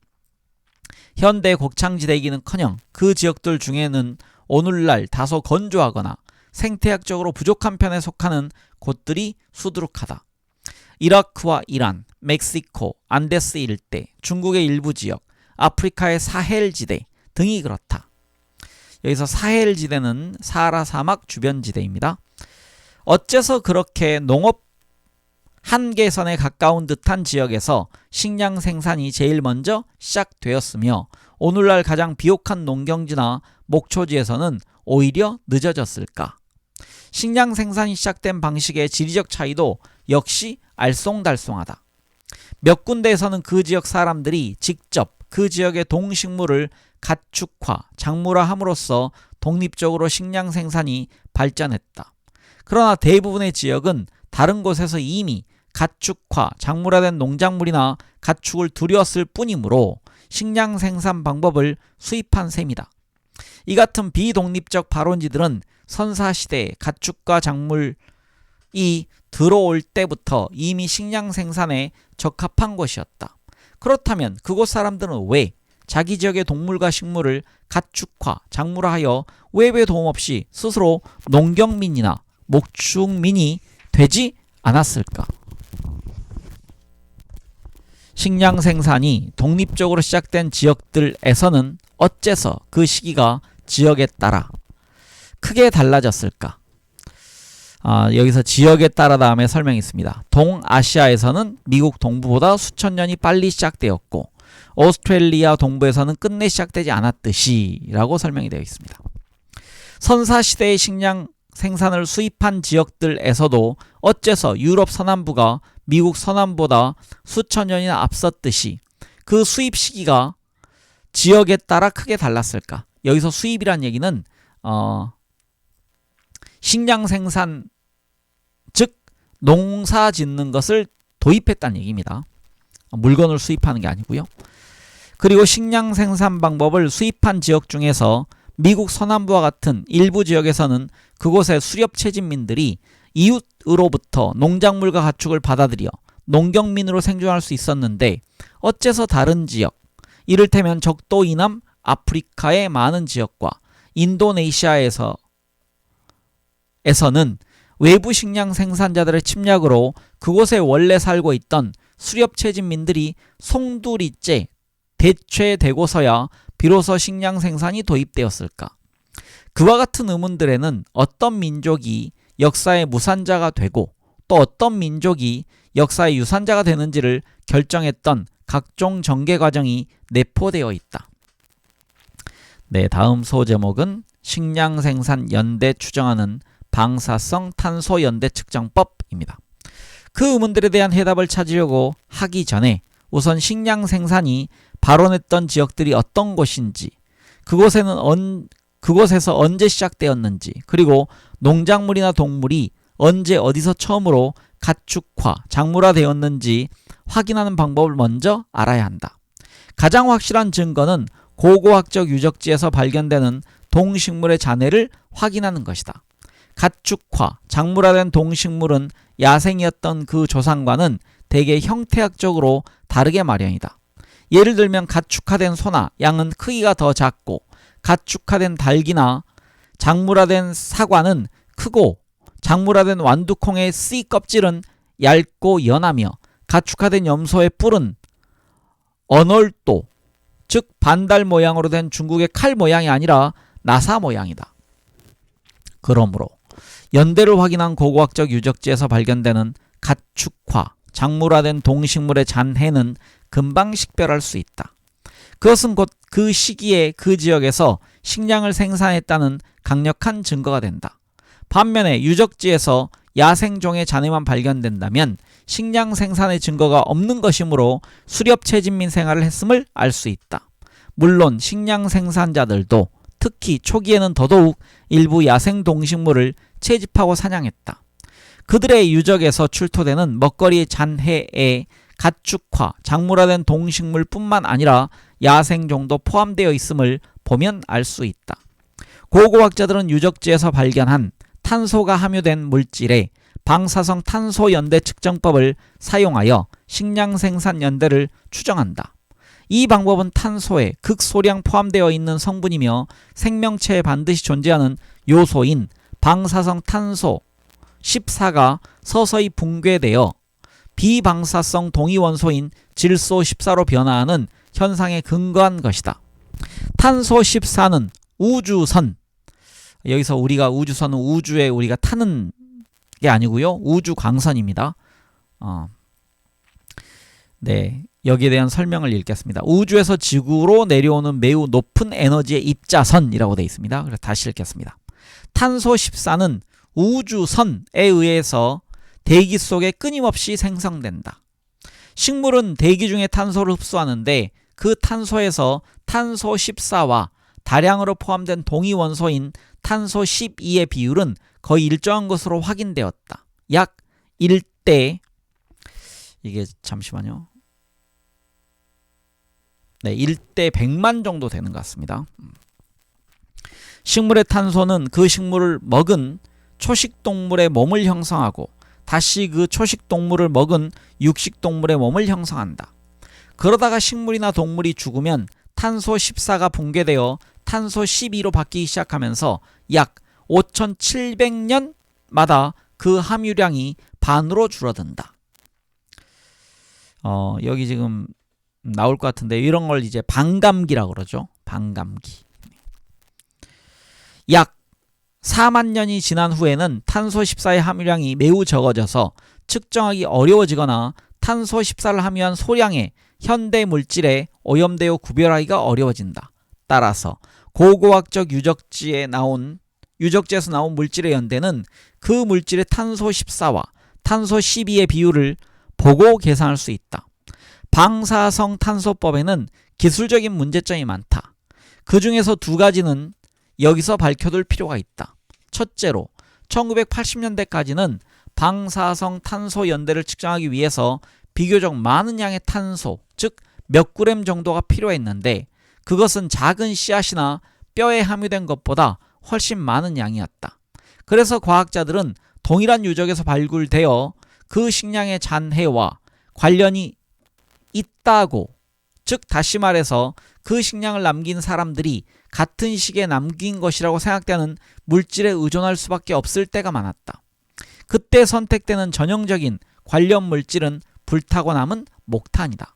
S1: 현대 곡창지대이기는커녕 그 지역들 중에는 오늘날 다소 건조하거나 생태학적으로 부족한 편에 속하는 곳들이 수두룩하다. 이라크와 이란, 멕시코, 안데스 일대, 중국의 일부 지역, 아프리카의 사헬지대 등이 그렇다. 여기서 사헬지대는 사하라 사막 주변 지대입니다. 어째서 그렇게 농업 한계선에 가까운 듯한 지역에서 식량 생산이 제일 먼저 시작되었으며 오늘날 가장 비옥한 농경지나 목초지에서는 오히려 늦어졌을까? 식량 생산이 시작된 방식의 지리적 차이도 역시 알쏭달쏭하다. 몇 군데에서는 그 지역 사람들이 직접 그 지역의 동식물을 가축화, 작물화함으로써 독립적으로 식량 생산이 발전했다. 그러나 대부분의 지역은 다른 곳에서 이미 가축화, 작물화된 농작물이나 가축을 들여왔을 뿐이므로 식량 생산 방법을 수입한 셈이다. 이 같은 비독립적 발원지들은 선사시대에 가축과 작물 이 들어올 때부터 이미 식량 생산에 적합한 곳이었다. 그렇다면 그곳 사람들은 왜 자기 지역의 동물과 식물을 가축화, 작물화하여 외부의 도움 없이 스스로 농경민이나 목축민이 되지 않았을까? 식량 생산이 독립적으로 시작된 지역들에서는 어째서 그 시기가 지역에 따라 크게 달라졌을까? 여기서 지역에 따라 다음에 설명이 있습니다. 동아시아에서는 미국 동부보다 수천 년이 빨리 시작되었고 오스트레일리아 동부에서는 끝내 시작되지 않았듯이 라고 설명이 되어 있습니다. 선사시대의 식량 생산을 수입한 지역들에서도 어째서 유럽 서남부가 미국 서남부보다 수천 년이나 앞섰듯이 그 수입 시기가 지역에 따라 크게 달랐을까? 여기서 수입이란 얘기는 식량 생산, 즉 농사 짓는 것을 도입했다는 얘기입니다. 물건을 수입하는 게 아니고요. 그리고 식량 생산 방법을 수입한 지역 중에서 미국 서남부와 같은 일부 지역에서는 그곳의 수렵 채집민들이 이웃으로부터 농작물과 가축을 받아들여 농경민으로 생존할 수 있었는데 어째서 다른 지역, 이를테면 적도 이남 아프리카의 많은 지역과 인도네시아에서는 외부 식량 생산자들의 침략으로 그곳에 원래 살고 있던 수렵 채집민들이 송두리째 대체되고서야 비로소 식량 생산이 도입되었을까? 그와 같은 의문들에는 어떤 민족이 역사의 무산자가 되고 또 어떤 민족이 역사의 유산자가 되는지를 결정했던 각종 전개 과정이 내포되어 있다. 네, 다음 소제목은 식량 생산 연대 추정하는 방사성 탄소 연대 측정법입니다. 그 의문들에 대한 해답을 찾으려고 하기 전에 우선 식량 생산이 발원했던 지역들이 어떤 곳인지, 그곳에서 언제 시작되었는지, 그리고 농작물이나 동물이 언제 어디서 처음으로 가축화, 작물화되었는지 확인하는 방법을 먼저 알아야 한다. 가장 확실한 증거는 고고학적 유적지에서 발견되는 동식물의 잔해를 확인하는 것이다. 가축화, 작물화된 동식물은 야생이었던 그 조상과는 대개 형태학적으로 다르게 마련이다. 예를 들면 가축화된 소나 양은 크기가 더 작고 가축화된 닭이나 작물화된 사과는 크고 작물화된 완두콩의 씨 껍질은 얇고 연하며 가축화된 염소의 뿔은 언얼도, 즉 반달 모양으로 된 중국의 칼 모양이 아니라 나사 모양이다. 그러므로 연대를 확인한 고고학적 유적지에서 발견되는 가축화, 작물화된 동식물의 잔해는 금방 식별할 수 있다. 그것은 곧 그 시기에 그 지역에서 식량을 생산했다는 강력한 증거가 된다. 반면에 유적지에서 야생종의 잔해만 발견된다면 식량 생산의 증거가 없는 것이므로 수렵 채집민 생활을 했음을 알 수 있다. 물론 식량 생산자들도 특히 초기에는 더더욱 일부 야생 동식물을 채집하고 사냥했다. 그들의 유적에서 출토되는 먹거리의 잔해에 가축화, 작물화된 동식물뿐만 아니라 야생종도 포함되어 있음을 보면 알 수 있다. 고고학자들은 유적지에서 발견한 탄소가 함유된 물질의 방사성 탄소 연대 측정법을 사용하여 식량 생산 연대를 추정한다. 이 방법은 탄소에 극소량 포함되어 있는 성분이며 생명체에 반드시 존재하는 요소인 방사성 탄소 14가 서서히 붕괴되어 비방사성 동위원소인 질소 14로 변화하는 현상에 근거한 것이다. 탄소 14는 우주선, 여기서 우리가 우주선은 우주에 우리가 타는 게 아니고요, 우주 광선입니다. 네, 여기에 대한 설명을 읽겠습니다. 우주에서 지구로 내려오는 매우 높은 에너지의 입자선이라고 되어 있습니다. 그래서 다시 읽겠습니다. 탄소 14는 우주선에 의해서 대기 속에 끊임없이 생성된다. 식물은 대기 중에 탄소를 흡수하는데 그 탄소에서 탄소 14와 다량으로 포함된 동위원소인 탄소 12의 비율은 거의 일정한 것으로 확인되었다. 약 1대, 이게 잠시만요. 네, 1대 100만 정도 되는 것 같습니다. 식물의 탄소는 그 식물을 먹은 초식동물의 몸을 형성하고 다시 그 초식 동물을 먹은 육식 동물의 몸을 형성한다. 그러다가 식물이나 동물이 죽으면 탄소 14가 붕괴되어 탄소 12로 바뀌기 시작하면서 약 5700년마다 그 함유량이 반으로 줄어든다. 여기 지금 나올 것 같은데 이런 걸 이제 반감기라고 그러죠. 반감기. 약 4만 년이 지난 후에는 탄소 14의 함유량이 매우 적어져서 측정하기 어려워지거나 탄소 14를 함유한 소량의 현대 물질에 오염되어 구별하기가 어려워진다. 따라서 고고학적 유적지에서 나온 물질의 연대는 그 물질의 탄소 14와 탄소 12의 비율을 보고 계산할 수 있다. 방사성 탄소법에는 기술적인 문제점이 많다. 그 중에서 두 가지는 여기서 밝혀둘 필요가 있다. 첫째로 1980년대까지는 방사성 탄소 연대를 측정하기 위해서 비교적 많은 양의 탄소, 즉 몇 그램 정도가 필요했는데 그것은 작은 씨앗이나 뼈에 함유된 것보다 훨씬 많은 양이었다. 그래서 과학자들은 동일한 유적에서 발굴되어 그 식량의 잔해와 관련이 있다고, 즉 다시 말해서 그 식량을 남긴 사람들이 같은 시기에 남긴 것이라고 생각되는 물질에 의존할 수밖에 없을 때가 많았다. 그때 선택되는 전형적인 관련 물질은 불타고 남은 목탄이다.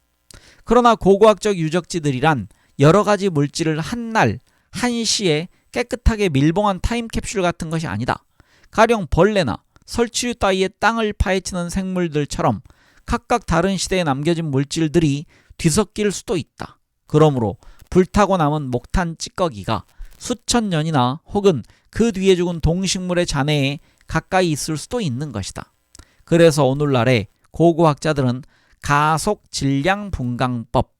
S1: 그러나 고고학적 유적지들이란 여러 가지 물질을 한 날, 한시에 깨끗하게 밀봉한 타임캡슐 같은 것이 아니다. 가령 벌레나 설치류 따위의 땅을 파헤치는 생물들처럼 각각 다른 시대에 남겨진 물질들이 뒤섞일 수도 있다. 그러므로 불타고 남은 목탄 찌꺼기가 수천 년이나 혹은 그 뒤에 죽은 동식물의 잔해에 가까이 있을 수도 있는 것이다. 그래서 오늘날의 고고학자들은 가속 질량 분광법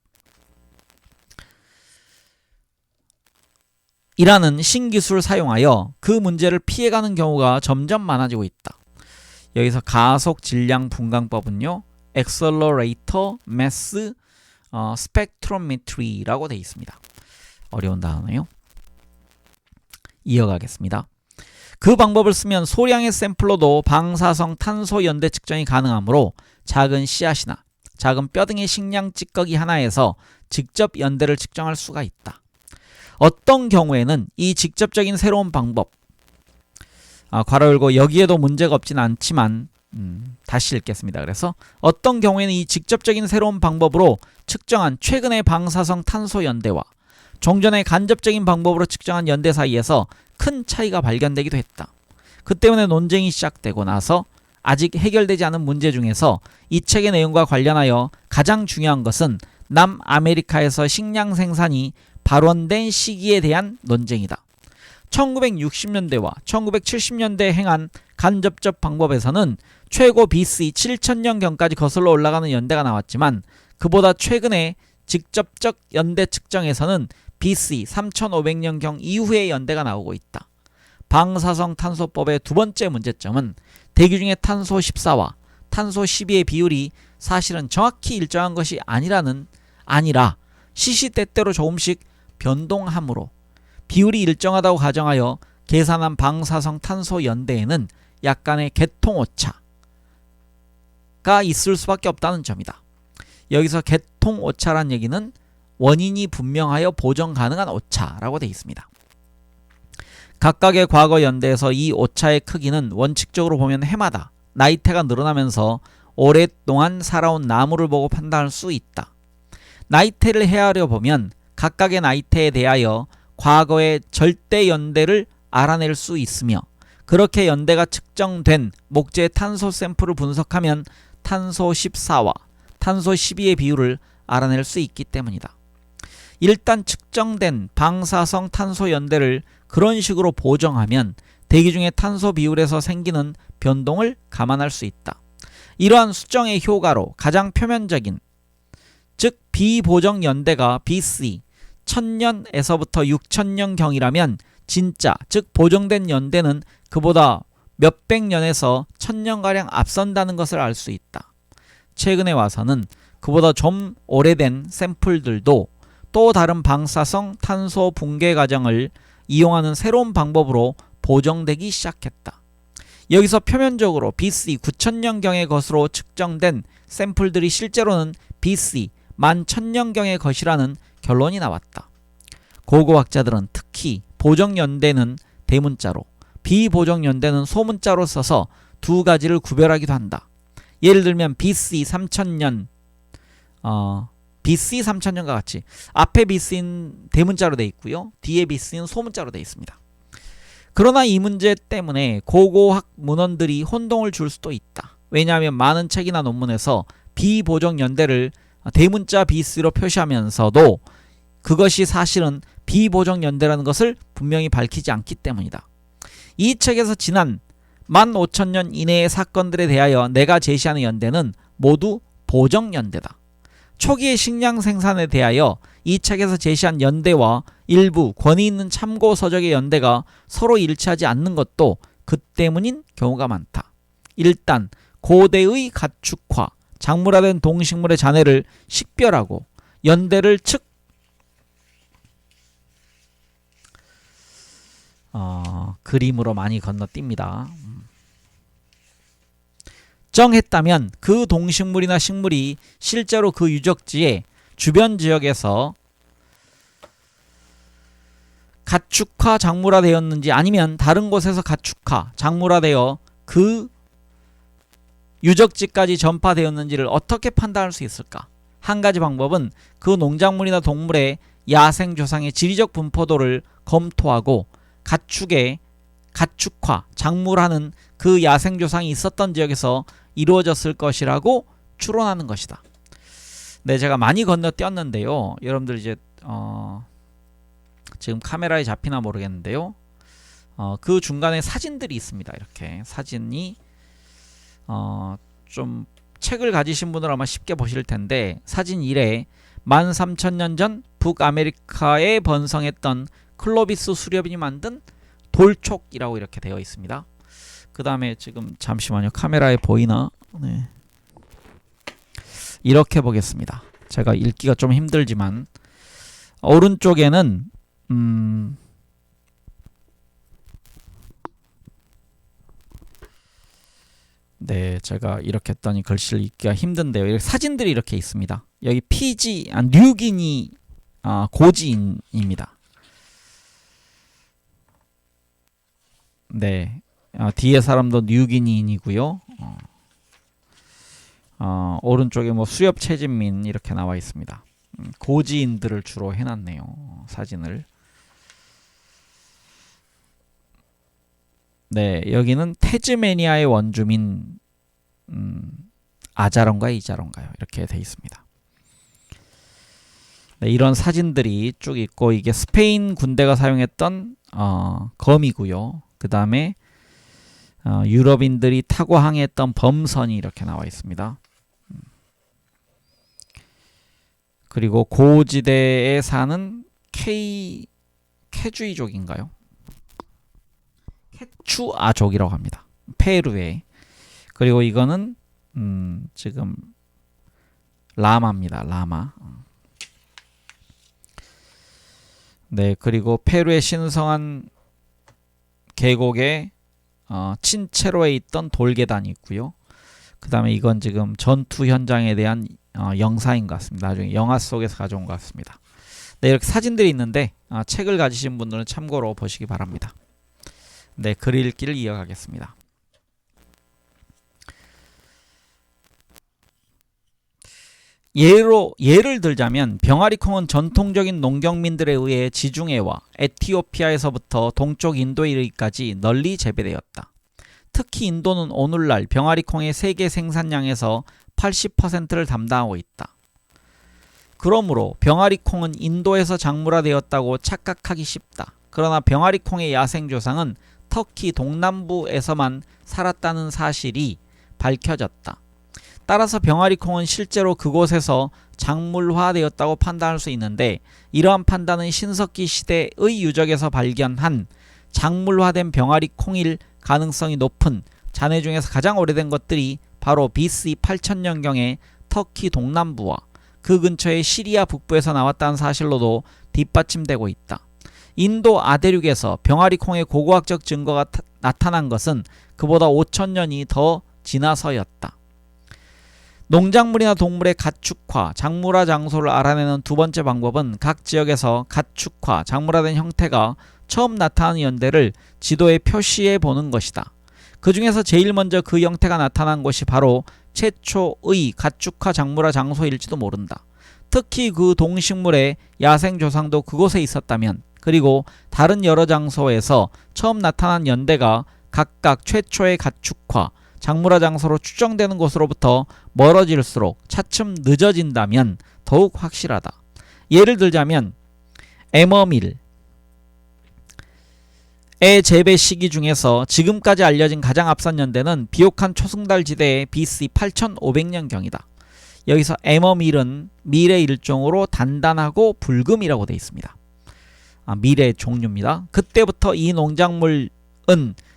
S1: 이라는 신기술을 사용하여 그 문제를 피해가는 경우가 점점 많아지고 있다. 여기서 가속 질량 분광법은요, Accelerator Mass Spectrometry라고 되어 있습니다. 어려운 단어네요. 이어가겠습니다. 그 방법을 쓰면 소량의 샘플로도 방사성 탄소 연대 측정이 가능하므로 작은 씨앗이나 작은 뼈 등의 식량 찌꺼기 하나에서 직접 연대를 측정할 수가 있다. 어떤 경우에는 이 직접적인 새로운 방법, 괄호 열고 여기에도 문제가 없진 않지만 다시 읽겠습니다. 그래서 어떤 경우에는 이 직접적인 새로운 방법으로 측정한 최근의 방사성 탄소 연대와 종전의 간접적인 방법으로 측정한 연대 사이에서 큰 차이가 발견되기도 했다. 그 때문에 논쟁이 시작되고 나서 아직 해결되지 않은 문제 중에서 이 책의 내용과 관련하여 가장 중요한 것은 남아메리카에서 식량 생산이 발원된 시기에 대한 논쟁이다. 1960년대와 1970년대에 행한 간접적 방법에서는 최고 BC 7000년경까지 거슬러 올라가는 연대가 나왔지만 그보다 최근에 직접적 연대 측정에서는 BC 3500년경 이후의 연대가 나오고 있다. 방사성 탄소법의 두 번째 문제점은 대기 중의 탄소 14와 탄소 12의 비율이 사실은 정확히 일정한 것이 아니라 시시때때로 조금씩 변동하므로 비율이 일정하다고 가정하여 계산한 방사성 탄소 연대에는 약간의 개통오차가 있을 수밖에 없다는 점이다. 여기서 개통오차란 얘기는 원인이 분명하여 보정 가능한 오차라고 되어 있습니다. 각각의 과거 연대에서 이 오차의 크기는 원칙적으로 보면 해마다 나이테가 늘어나면서 오랫동안 살아온 나무를 보고 판단할 수 있다. 나이테를 헤아려 보면 각각의 나이테에 대하여 과거의 절대 연대를 알아낼 수 있으며 그렇게 연대가 측정된 목재의 탄소 샘플을 분석하면 탄소 14와 탄소 12의 비율을 알아낼 수 있기 때문이다. 일단 측정된 방사성 탄소 연대를 그런 식으로 보정하면 대기 중의 탄소 비율에서 생기는 변동을 감안할 수 있다. 이러한 수정의 효과로 가장 표면적인, 즉 비보정 연대가 BC 1000년에서부터 6000년경이라면 진짜, 즉 보정된 연대는 그보다 몇백 년에서 1000년가량 앞선다는 것을 알 수 있다. 최근에 와서는 그보다 좀 오래된 샘플들도 또 다른 방사성 탄소 붕괴 과정을 이용하는 새로운 방법으로 보정되기 시작했다. 여기서 표면적으로 BC 9000년경의 것으로 측정된 샘플들이 실제로는 BC 11,000년경의 것이라는 결론이 나왔다. 고고학자들은 특히 보정연대는 대문자로, 비보정연대는 소문자로 써서 두 가지를 구별하기도 한다. 예를 들면 BC 3000년, BC 3000년과 같이 앞에 BC는 대문자로 되어 있고요. 뒤에 BC는 소문자로 되어 있습니다. 그러나 이 문제 때문에 고고학 문헌들이 혼동을 줄 수도 있다. 왜냐하면 많은 책이나 논문에서 비보정연대를 대문자 BC로 표시하면서도 그것이 사실은 비보정연대라는 것을 분명히 밝히지 않기 때문이다. 이 책에서 지난 15,000년 이내의 사건들에 대하여 내가 제시하는 연대는 모두 보정연대다. 초기의 식량 생산에 대하여 이 책에서 제시한 연대와 일부 권위 있는 참고 서적의 연대가 서로 일치하지 않는 것도 그 때문인 경우가 많다. 일단 고대의 가축화, 작물화된 동식물의 잔해를 식별하고 연대를 그림으로 많이 건너뜁니다. 정했다면 그 동식물이나 식물이 실제로 그 유적지의 주변 지역에서 가축화, 작물화되었는지 아니면 다른 곳에서 가축화, 작물화되어 그 유적지까지 전파되었는지를 어떻게 판단할 수 있을까? 한 가지 방법은 그 농작물이나 동물의 야생조상의 지리적 분포도를 검토하고 가축화, 작물하는 그 야생조상이 있었던 지역에서 이루어졌을 것이라고 추론하는 것이다. 네, 제가 많이 건너뛰었는데요. 여러분들 이제 지금 카메라에 잡히나 모르겠는데요. 그 중간에 사진들이 있습니다. 이렇게 사진이 좀 책을 가지신 분은 아마 쉽게 보실 텐데, 사진 1에 13,000년 전 북아메리카에 번성했던 클로비스 수렵인이 만든 돌촉이라고 이렇게 되어 있습니다. 그 다음에 지금 잠시만요. 카메라에 보이나? 네. 이렇게 보겠습니다. 제가 읽기가 좀 힘들지만 오른쪽에는 네, 제가 이렇게 했더니 글씨를 읽기가 힘든데요. 여기 사진들이 이렇게 있습니다. 여기 뉴기니 고지인입니다. 네, 뒤에 사람도 뉴기니인이고요. 오른쪽에 뭐 수렵 채집민 이렇게 나와 있습니다. 고지인들을 주로 해놨네요. 사진을. 네, 여기는 태즈메니아의 원주민 아자론가 이자론가요? 이렇게 돼 있습니다. 네, 이런 사진들이 쭉 있고, 이게 스페인 군대가 사용했던 검이고요. 그 다음에 유럽인들이 타고 항해했던 범선이 이렇게 나와 있습니다. 그리고 고지대에 사는 케주이족인가요? 케추아족이라고 합니다. 페루에. 그리고 이거는 지금 라마입니다. 라마. 네, 그리고 페루의 신성한 계곡에 친체로에 있던 돌계단이 있고요. 그 다음에 이건 지금 전투 현장에 대한 영상인 것 같습니다. 나중에 영화 속에서 가져온 것 같습니다. 네, 이렇게 사진들이 있는데 책을 가지신 분들은 참고로 보시기 바랍니다. 네, 글 읽기를 이어가겠습니다. 예를 들자면 병아리콩은 전통적인 농경민들에 의해 지중해와 에티오피아에서부터 동쪽 인도에 이르기까지 널리 재배되었다. 특히 인도는 오늘날 병아리콩의 세계 생산량에서 80%를 담당하고 있다. 그러므로 병아리콩은 인도에서 작물화되었다고 착각하기 쉽다. 그러나 병아리콩의 야생조상은 터키 동남부에서만 살았다는 사실이 밝혀졌다. 따라서 병아리콩은 실제로 그곳에서 작물화되었다고 판단할 수 있는데, 이러한 판단은 신석기 시대의 유적에서 발견한 작물화된 병아리콩일 가능성이 높은 잔해 중에서 가장 오래된 것들이 바로 BC 8000년경의 터키 동남부와 그 근처의 시리아 북부에서 나왔다는 사실로도 뒷받침되고 있다. 인도 아대륙에서 병아리콩의 고고학적 증거가 나타난 것은 그보다 5,000년이 더 지나서였다. 농작물이나 동물의 가축화, 작물화 장소를 알아내는 두 번째 방법은 각 지역에서 가축화, 작물화된 형태가 처음 나타나는 연대를 지도에 표시해 보는 것이다. 그 중에서 제일 먼저 그 형태가 나타난 곳이 바로 최초의 가축화, 작물화 장소일지도 모른다. 특히 그 동식물의 야생 조상도 그곳에 있었다면, 그리고 다른 여러 장소에서 처음 나타난 연대가 각각 최초의 가축화, 작물화 장소로 추정되는 곳으로부터 멀어질수록 차츰 늦어진다면 더욱 확실하다. 예를 들자면 에머밀의 재배 시기 중에서 지금까지 알려진 가장 앞선 연대는 비옥한 초승달 지대의 BC 8500년경이다. 여기서 에머밀은 밀의 일종으로 단단하고 붉음이라고 되어 있습니다. 밀의 종류입니다. 그때부터 이 농작물은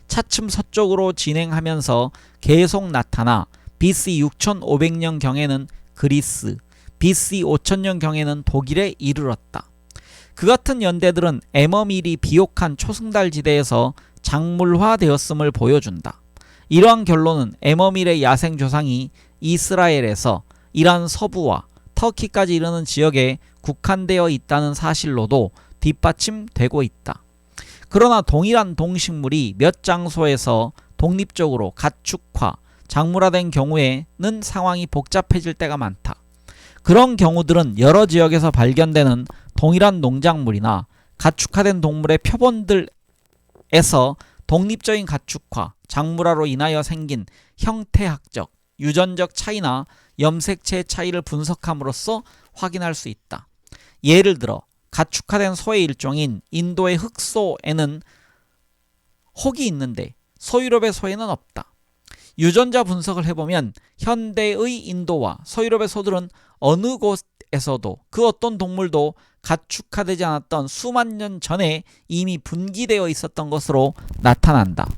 S1: 차츰 서쪽으로 진행하면서 계속 나타나 BC 6500년경에는 그리스, BC 5000년경에는 독일에 이르렀다. 그 같은 연대들은 에머밀이 비옥한 초승달 지대에서 작물화되었음을 보여준다. 이러한 결론은 에머밀의 야생 조상이 이스라엘에서 이란 서부와 터키까지 이르는 지역에 국한되어 있다는 사실로도 뒷받침되고 있다. 그러나 동일한 동식물이 몇 장소에서 독립적으로 가축화, 작물화된 경우에는 상황이 복잡해질 때가 많다. 그런 경우들은 여러 지역에서 발견되는 동일한 농작물이나 가축화된 동물의 표본들에서 독립적인 가축화, 작물화로 인하여 생긴 형태학적, 유전적 차이나 염색체의 차이를 분석함으로써 확인할 수 있다. 예를 들어 가축화된 소의 일종인 인도의 흑소에는 혹이 있는데 서유럽의 소에는 없다. 유전자 분석을 해보면 현대의 인도와 서유럽의 소들은 어느 곳에서도 그 어떤 동물도 가축화되지 않았던 수만 년 전에 이미 분기되어 있었던 것으로 나타난다.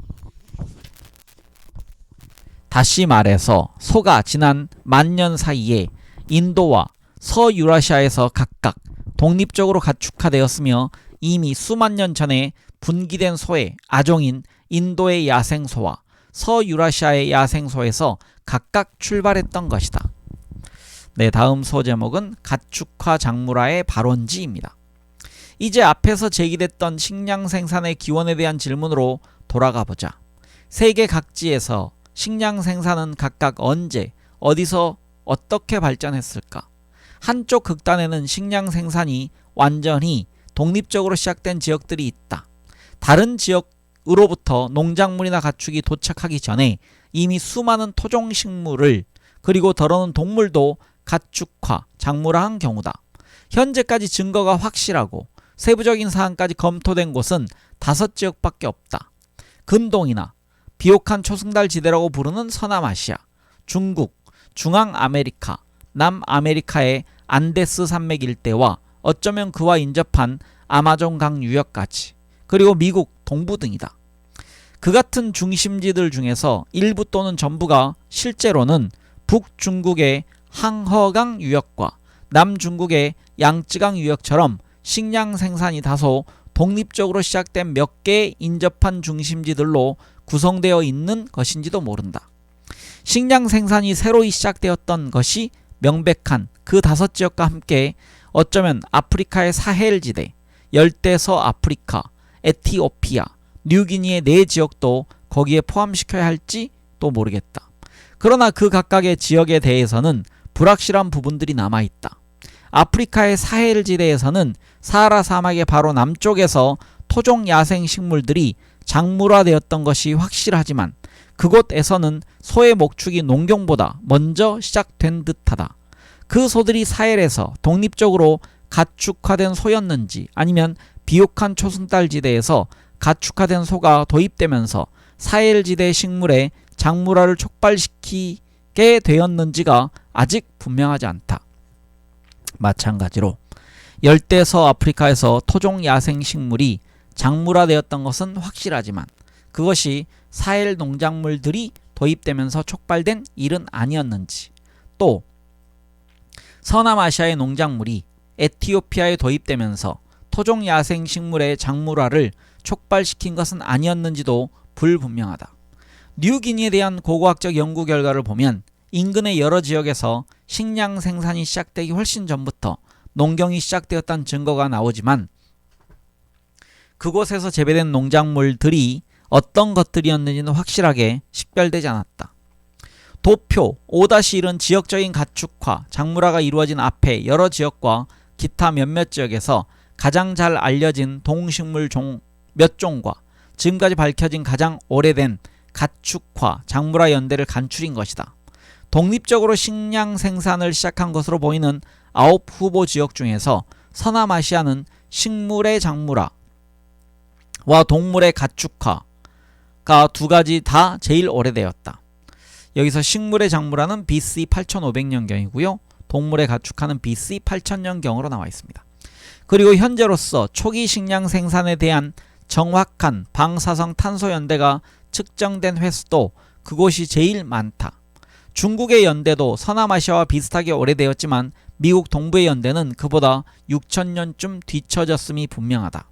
S1: 다시 말해서 소가 지난 만년 사이에 인도와 서유라시아에서 각각 독립적으로 가축화되었으며 이미 수만 년 전에 분기된 소의 아종인 인도의 야생소와 서유라시아의 야생소에서 각각 출발했던 것이다. 네, 다음 소제목은 가축화 작물화의 발원지입니다. 이제 앞에서 제기됐던 식량 생산의 기원에 대한 질문으로 돌아가 보자. 세계 각지에서 식량 생산은 각각 언제, 어디서, 어떻게 발전했을까? 한쪽 극단에는 식량 생산이 완전히 독립적으로 시작된 지역들이 있다. 다른 지역으로부터 농작물이나 가축이 도착하기 전에 이미 수많은 토종식물을 그리고 더러는 동물도 가축화, 작물화한 경우다. 현재까지 증거가 확실하고 세부적인 사항까지 검토된 곳은 5지역밖에 없다. 근동이나 비옥한 초승달 지대라고 부르는 서남아시아, 중국, 중앙아메리카, 남아메리카의 안데스 산맥 일대와 어쩌면 그와 인접한 아마존강 유역까지, 그리고 미국 동부 등이다. 그 같은 중심지들 중에서 일부 또는 전부가 실제로는 북중국의 항허강 유역과 남중국의 양쯔강 유역처럼 식량 생산이 다소 독립적으로 시작된 몇 개의 인접한 중심지들로 구성되어 있는 것인지도 모른다. 식량 생산이 새로이 시작되었던 것이 명백한 그 5지역과 함께 어쩌면 아프리카의 사헬지대, 열대서 아프리카, 에티오피아, 뉴기니의 4지역도 거기에 포함시켜야 할지도 모르겠다. 그러나 그 각각의 지역에 대해서는 불확실한 부분들이 남아있다. 아프리카의 사헬지대에서는 사하라 사막의 바로 남쪽에서 토종 야생 식물들이 작물화되었던 것이 확실하지만 그곳에서는 소의 목축이 농경보다 먼저 시작된 듯하다. 그 소들이 사헬에서 독립적으로 가축화된 소였는지 아니면 비옥한 초승달지대에서 가축화된 소가 도입되면서 사헬지대 식물의 작물화를 촉발시키게 되었는지가 아직 분명하지 않다. 마찬가지로 열대서 아프리카에서 토종 야생 식물이 작물화되었던 것은 확실하지만 그것이 사헬 농작물들이 도입되면서 촉발된 일은 아니었는지, 또 서남아시아의 농작물이 에티오피아에 도입되면서 토종 야생 식물의 작물화를 촉발시킨 것은 아니었는지도 불분명하다. 뉴기니에 대한 고고학적 연구 결과를 보면 인근의 여러 지역에서 식량 생산이 시작되기 훨씬 전부터 농경이 시작되었다는 증거가 나오지만 그곳에서 재배된 농작물들이 어떤 것들이었는지는 확실하게 식별되지 않았다. 도표 5-1은 지역적인 가축화, 작물화가 이루어진 앞에 여러 지역과 기타 몇몇 지역에서 가장 잘 알려진 동식물 종 몇 종과 지금까지 밝혀진 가장 오래된 가축화, 작물화 연대를 간추린 것이다. 독립적으로 식량 생산을 시작한 것으로 보이는 9 후보 지역 중에서 서남아시아는 식물의 작물화와 동물의 가축화가 두 가지 다 제일 오래되었다. 여기서 식물의 작물화는 BC 8500년경이고요. 동물의 가축화는 BC 8000년경으로 나와 있습니다. 그리고 현재로서 초기 식량 생산에 대한 정확한 방사성 탄소 연대가 측정된 횟수도 그곳이 제일 많다. 중국의 연대도 서남아시아와 비슷하게 오래되었지만 미국 동부의 연대는 그보다 6000년쯤 뒤처졌음이 분명하다.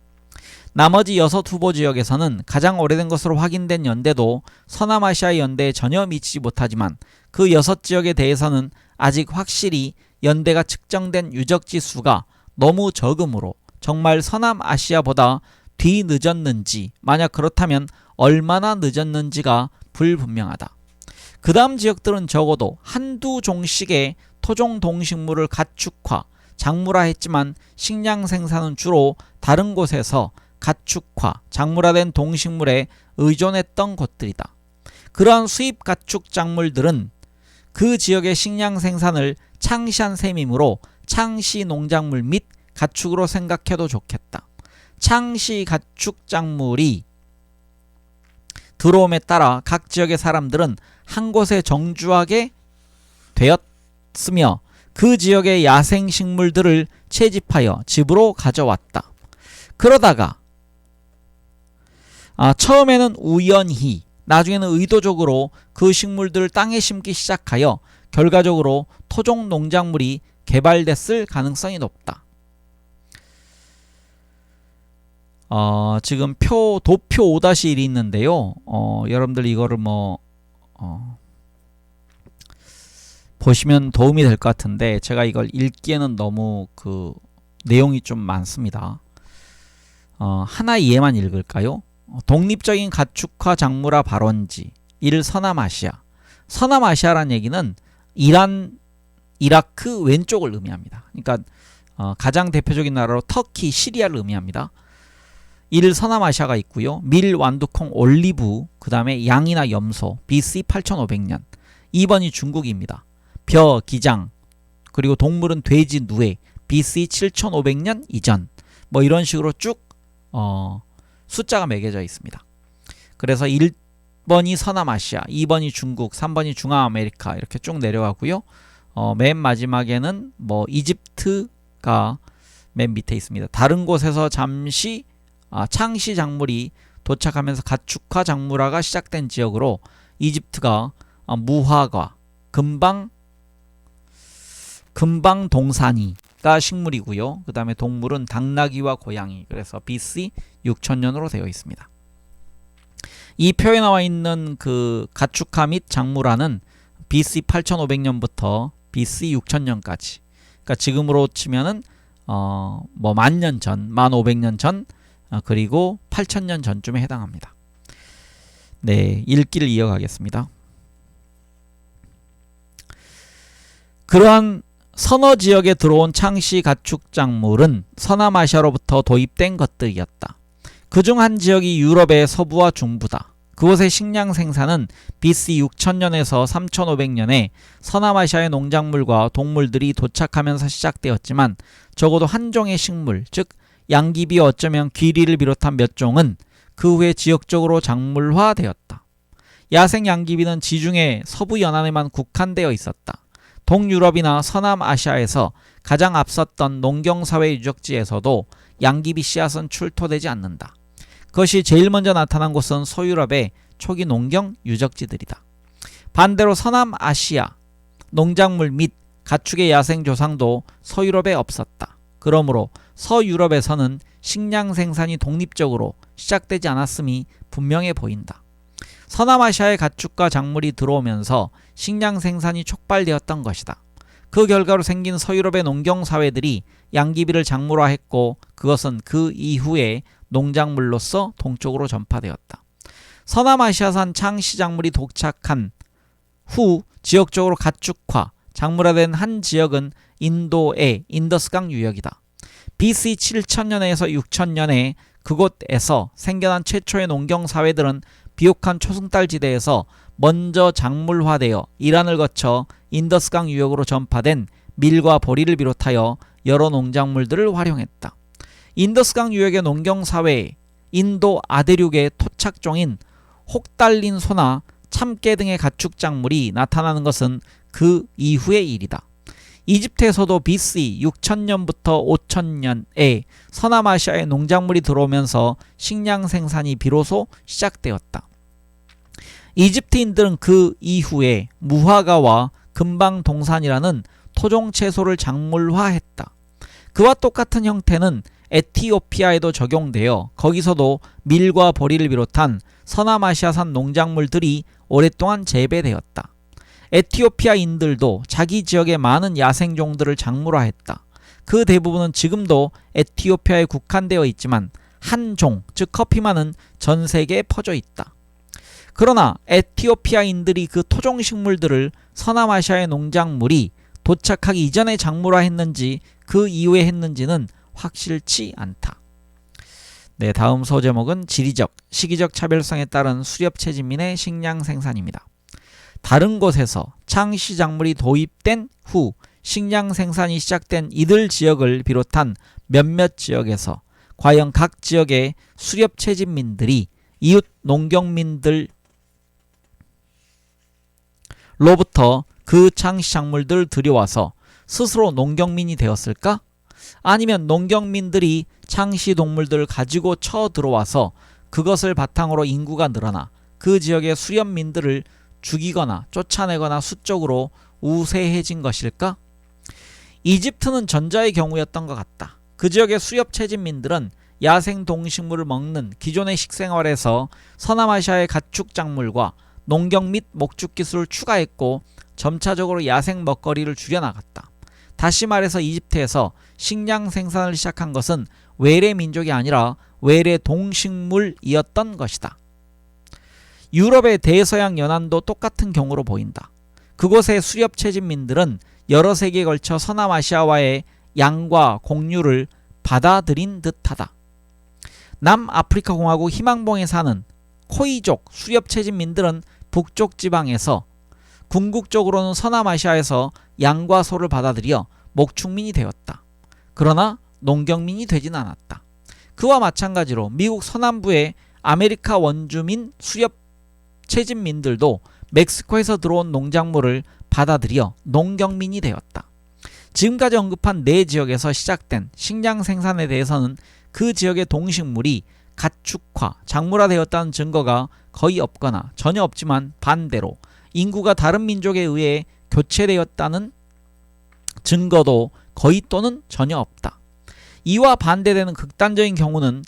S1: 나머지 6 후보 지역에서는 가장 오래된 것으로 확인된 연대도 서남아시아 연대에 전혀 미치지 못하지만 그 6 지역에 대해서는 아직 확실히 연대가 측정된 유적지 수가 너무 적으므로 정말 서남아시아보다 뒤늦었는지, 만약 그렇다면 얼마나 늦었는지가 불분명하다. 그 다음 지역들은 적어도 한두 종씩의 토종 동식물을 가축화, 작물화했지만 식량 생산은 주로 다른 곳에서 가축화, 작물화된 동식물에 의존했던 곳들이다. 그러한 수입 가축 작물들은 그 지역의 식량 생산을 창시한 셈이므로 창시 농작물 및 가축으로 생각해도 좋겠다. 창시 가축 작물이 들어옴에 따라 각 지역의 사람들은 한 곳에 정주하게 되었으며 그 지역의 야생 식물들을 채집하여 집으로 가져왔다. 그러다가 처음에는 우연히, 나중에는 의도적으로 그 식물들을 땅에 심기 시작하여 결과적으로 토종 농작물이 개발됐을 가능성이 높다. 지금 도표 5-1이 있는데요. 여러분들 이거를 보시면 도움이 될 것 같은데 제가 이걸 읽기에는 너무 내용이 좀 많습니다. 하나 예만 읽을까요? 독립적인 가축화 작물화 발원지 1. 서남아시아. 서남아시아란 얘기는 이란, 이라크 왼쪽을 의미합니다. 그러니까 가장 대표적인 나라로 터키, 시리아를 의미합니다. 1. 서남아시아가 있고요. 밀, 완두콩, 올리브, 그 다음에 양이나 염소, BC 8500년. 2번이 중국입니다. 벼, 기장, 그리고 동물은 돼지, 누에, BC 7500년 이전. 이런 식으로 쭉 숫자가 매겨져 있습니다. 그래서 1번이 서남아시아, 2번이 중국, 3번이 중앙아메리카 이렇게 쭉 내려가고요. 맨 마지막에는 이집트가 맨 밑에 있습니다. 다른 곳에서 잠시 창시 작물이 도착하면서 가축화 작물화가 시작된 지역으로 이집트가 무화과, 금방동산이가 식물이고요. 그 다음에 동물은 당나귀와 고양이, 그래서 BC 6000년으로 되어 있습니다. 이 표에 나와 있는 가축화 및 작물화는 BC 8500년부터 BC 6000년까지, 그러니까 지금으로 치면은 만년 전, 1500년 전, 그리고 8000년 전쯤에 해당합니다. 네, 읽기를 이어가겠습니다. 그러한 서너 지역에 들어온 창시 가축 작물은 서남아시아로부터 도입된 것들이었다. 그중 한 지역이 유럽의 서부와 중부다. 그곳의 식량 생산은 BC 6000년에서 3500년에 서남아시아의 농작물과 동물들이 도착하면서 시작되었지만 적어도 한 종의 식물, 즉 양귀비, 어쩌면 귀리를 비롯한 몇 종은 그 후에 지역적으로 작물화되었다. 야생 양귀비는 지중해 서부 연안에만 국한되어 있었다. 동유럽이나 서남아시아에서 가장 앞섰던 농경사회 유적지에서도 양귀비 씨앗은 출토되지 않는다. 그것이 제일 먼저 나타난 곳은 소유럽의 초기 농경 유적지들이다. 반대로 서남아시아 농작물 및 가축의 야생 조상도 서유럽에 없었다. 그러므로 서유럽에서는 식량 생산이 독립적으로 시작되지 않았음이 분명해 보인다. 서남아시아의 가축과 작물이 들어오면서 식량 생산이 촉발되었던 것이다. 그 결과로 생긴 서유럽의 농경사회들이 양귀비를 작물화했고 그것은 그 이후에 농작물로서 동쪽으로 전파되었다. 서남아시아산 창시작물이 도착한 후 지역적으로 가축화, 작물화된 한 지역은 인도의 인더스강 유역이다. BC 7000년에서 6000년에 그곳에서 생겨난 최초의 농경사회들은 비옥한 초승달 지대에서 먼저 작물화되어 이란을 거쳐 인더스강 유역으로 전파된 밀과 보리를 비롯하여 여러 농작물들을 활용했다. 인더스강 유역의 농경사회에 인도 아대륙의 토착종인 혹달린 소나 참깨 등의 가축작물이 나타나는 것은 그 이후의 일이다. 이집트에서도 BC 6000년부터 5000년에 서남아시아의 농작물이 들어오면서 식량 생산이 비로소 시작되었다. 이집트인들은 그 이후에 무화과와 금방동산이라는 토종 채소를 작물화했다. 그와 똑같은 형태는 에티오피아에도 적용되어 거기서도 밀과 보리를 비롯한 서남아시아산 농작물들이 오랫동안 재배되었다. 에티오피아인들도 자기 지역의 많은 야생종들을 작물화했다. 그 대부분은 지금도 에티오피아에 국한되어 있지만 한 종, 즉 커피만은 전 세계에 퍼져 있다. 그러나 에티오피아인들이 그 토종식물들을 서남아시아의 농작물이 도착하기 이전에 작물화했는지 그 이후에 했는지는 확실치 않다. 네, 다음 소제목은 지리적, 시기적 차별성에 따른 수렵채진민의 식량 생산입니다. 다른 곳에서 창시작물이 도입된 후 식량 생산이 시작된 이들 지역을 비롯한 몇몇 지역에서 과연 각 지역의 수렵채진민들이 이웃 농경민들로부터 그 창시작물들을 들여와서 스스로 농경민이 되었을까? 아니면 농경민들이 창시동물들을 가지고 쳐들어와서 그것을 바탕으로 인구가 늘어나 그 지역의 수렵민들을 죽이거나 쫓아내거나 수적으로 우세해진 것일까? 이집트는 전자의 경우였던 것 같다. 그 지역의 수렵채진민들은 야생 동식물을 먹는 기존의 식생활에서 서남아시아의 가축작물과 농경 및 목축 기술을 추가했고 점차적으로 야생 먹거리를 줄여나갔다. 다시 말해서 이집트에서 식량 생산을 시작한 것은 외래 민족이 아니라 외래 동식물이었던 것이다. 유럽의 대서양 연안도 똑같은 경우로 보인다. 그곳의 수렵채진민들은 여러 세기에 걸쳐 서남아시아와의 양과 공유를 받아들인 듯하다. 남아프리카 공화국 희망봉에 사는 코이족 수렵채진민들은 북쪽 지방에서 궁극적으로는 서남아시아에서 양과 소를 받아들여 목축민이 되었다. 그러나 농경민이 되진 않았다. 그와 마찬가지로 미국 서남부의 아메리카 원주민 수렵채진민들도 멕시코에서 들어온 농작물을 받아들여 농경민이 되었다. 지금까지 언급한 네 지역에서 시작된 식량 생산에 대해서는 그 지역의 동식물이 가축화, 작물화되었다는 증거가 거의 없거나 전혀 없지만 반대로 인구가 다른 민족에 의해 교체되었다는 증거도 거의 또는 전혀 없다. 이와 반대되는 극단적인 경우는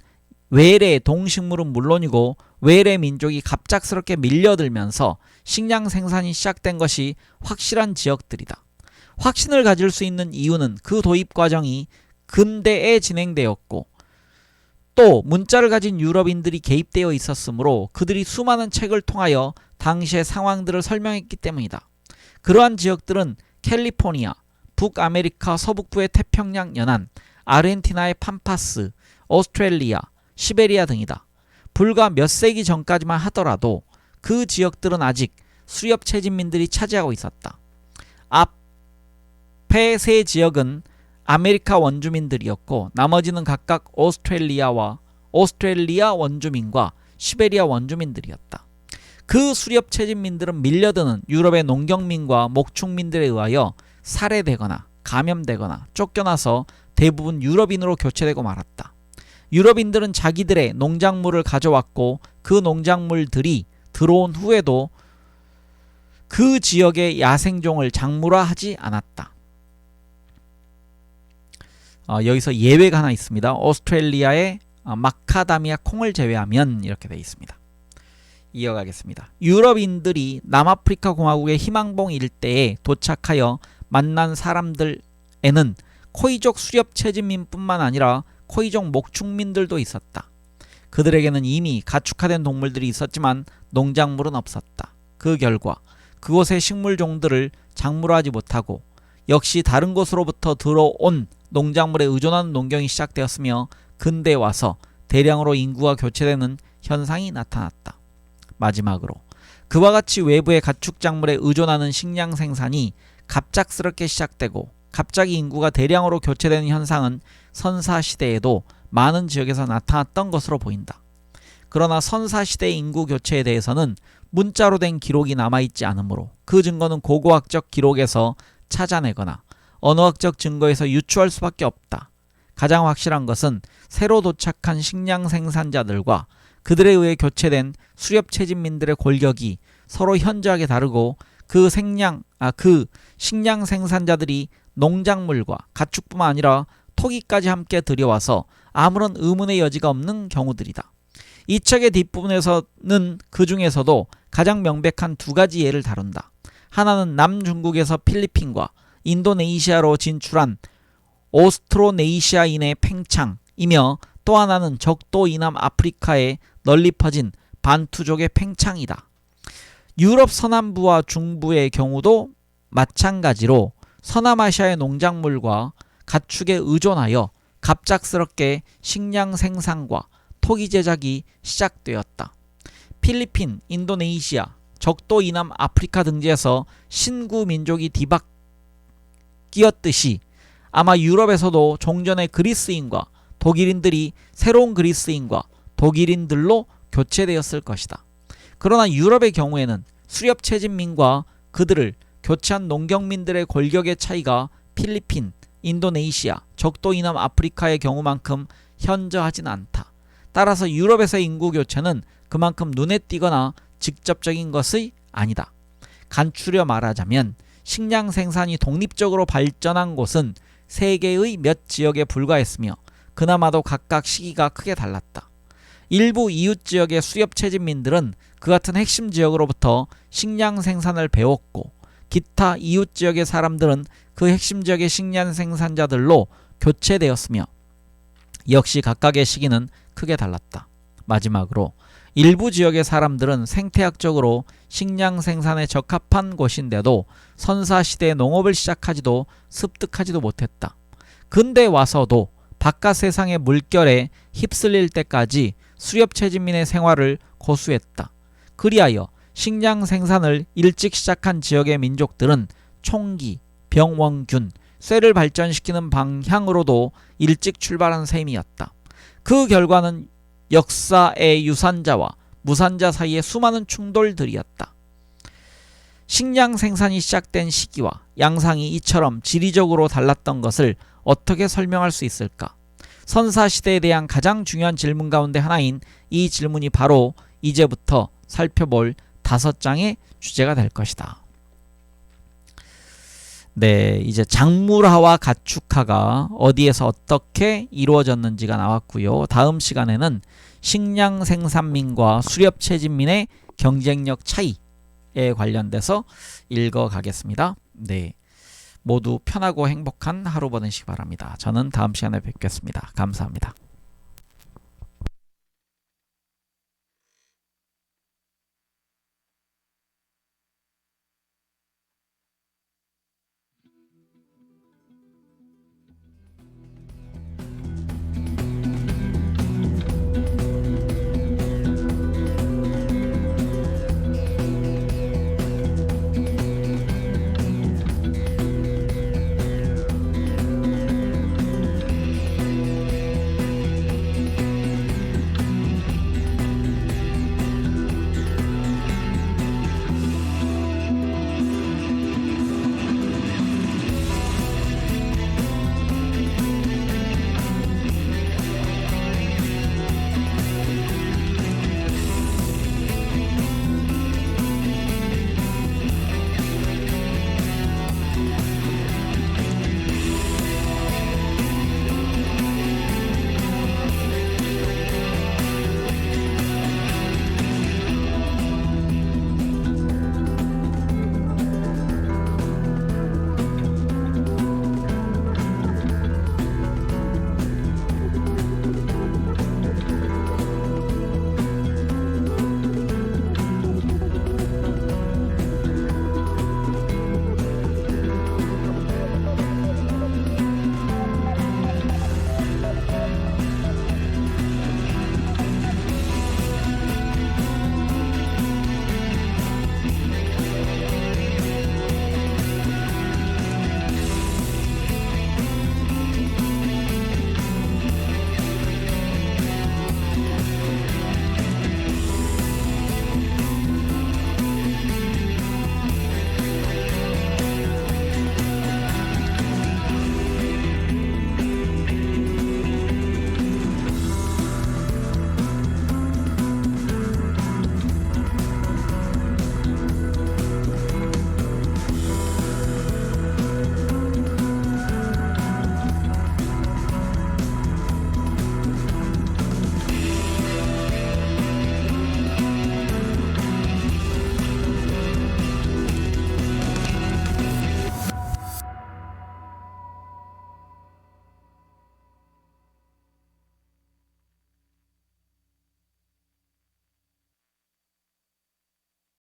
S1: 외래 동식물은 물론이고 외래 민족이 갑작스럽게 밀려들면서 식량 생산이 시작된 것이 확실한 지역들이다. 확신을 가질 수 있는 이유는 그 도입 과정이 근대에 진행되었고 또 문자를 가진 유럽인들이 개입되어 있었으므로 그들이 수많은 책을 통하여 당시의 상황들을 설명했기 때문이다. 그러한 지역들은 캘리포니아, 북아메리카 서북부의 태평양 연안, 아르헨티나의 팜파스, 오스트레일리아, 시베리아 등이다. 불과 몇 세기 전까지만 하더라도 그 지역들은 아직 수렵채진민들이 차지하고 있었다. 앞에 세 지역은 아메리카 원주민들이었고 나머지는 각각 오스트레일리아 원주민과 시베리아 원주민들이었다. 그 수렵채진민들은 밀려드는 유럽의 농경민과 목축민들에 의하여 살해되거나 감염되거나 쫓겨나서 대부분 유럽인으로 교체되고 말았다. 유럽인들은 자기들의 농작물을 가져왔고 그 농작물들이 들어온 후에도 그 지역의 야생종을 작물화하지 않았다. 여기서 예외가 하나 있습니다. 오스트레일리아의 마카다미아 콩을 제외하면 이렇게 되어 있습니다. 이어가겠습니다. 유럽인들이 남아프리카 공화국의 희망봉 일대에 도착하여 만난 사람들에는 코이족 수렵 채집민뿐만 아니라 코이족 목축민들도 있었다. 그들에게는 이미 가축화된 동물들이 있었지만 농작물은 없었다. 그 결과 그곳의 식물종들을 작물화하지 못하고 역시 다른 곳으로부터 들어온 농작물에 의존하는 농경이 시작되었으며 근대에 와서 대량으로 인구가 교체되는 현상이 나타났다. 마지막으로 그와 같이 외부의 가축작물에 의존하는 식량 생산이 갑작스럽게 시작되고 갑자기 인구가 대량으로 교체되는 현상은 선사시대에도 많은 지역에서 나타났던 것으로 보인다. 그러나 선사시대의 인구 교체에 대해서는 문자로 된 기록이 남아있지 않으므로 그 증거는 고고학적 기록에서 찾아내거나 언어학적 증거에서 유추할 수밖에 없다. 가장 확실한 것은 새로 도착한 식량 생산자들과 그들에 의해 교체된 수렵 채집민들의 골격이 서로 현저하게 다르고 그 식량 생산자들이 농작물과 가축뿐만 아니라 토기까지 함께 들여와서 아무런 의문의 여지가 없는 경우들이다. 이 책의 뒷부분에서는 그 중에서도 가장 명백한 두 가지 예를 다룬다. 하나는 남중국에서 필리핀과 인도네시아로 진출한 오스트로네시아인의 팽창이며 또 하나는 적도 이남 아프리카에 널리 퍼진 반투족의 팽창이다. 유럽 서남부와 중부의 경우도 마찬가지로 서남아시아의 농작물과 가축에 의존하여 갑작스럽게 식량 생산과 토기 제작이 시작되었다. 필리핀, 인도네시아, 적도 이남 아프리카 등지에서 신구 민족이 뒤바뀌었듯이 아마 유럽에서도 종전의 그리스인과 독일인들이 새로운 그리스인과 독일인들로 교체되었을 것이다. 그러나 유럽의 경우에는 수렵 채집민과 그들을 교체한 농경민들의 골격의 차이가 필리핀, 인도네시아, 적도 이남 아프리카의 경우만큼 현저하진 않다. 따라서 유럽에서의 인구 교체는 그만큼 눈에 띄거나 직접적인 것이 아니다. 간추려 말하자면 식량 생산이 독립적으로 발전한 곳은 세계의 몇 지역에 불과했으며 그나마도 각각 시기가 크게 달랐다. 일부 이웃 지역의 수렵 채집민들은 그 같은 핵심 지역으로부터 식량 생산을 배웠고 기타 이웃 지역의 사람들은 그 핵심 지역의 식량 생산자들로 교체되었으며 역시 각각의 시기는 크게 달랐다. 마지막으로 일부 지역의 사람들은 생태학적으로 식량 생산에 적합한 곳인데도 선사시대에 농업을 시작하지도 습득하지도 못했다. 근대에 와서도 바깥 세상의 물결에 휩쓸릴 때까지 수렵 채집민의 생활을 고수했다. 그리하여 식량 생산을 일찍 시작한 지역의 민족들은 총기, 병원균, 쇠를 발전시키는 방향으로도 일찍 출발한 셈이었다. 그 결과는 역사의 유산자와 무산자 사이의 수많은 충돌들이었다. 식량 생산이 시작된 시기와 양상이 이처럼 지리적으로 달랐던 것을 어떻게 설명할 수 있을까? 선사시대에 대한 가장 중요한 질문 가운데 하나인 이 질문이 바로 이제부터 살펴볼 5장의 주제가 될 것이다. 네, 이제 작물화와 가축화가 어디에서 어떻게 이루어졌는지가 나왔고요. 다음 시간에는 식량 생산민과 수렵 채집민의 경쟁력 차이에 관련돼서 읽어가겠습니다. 네, 모두 편하고 행복한 하루 보내시기 바랍니다. 저는 다음 시간에 뵙겠습니다. 감사합니다.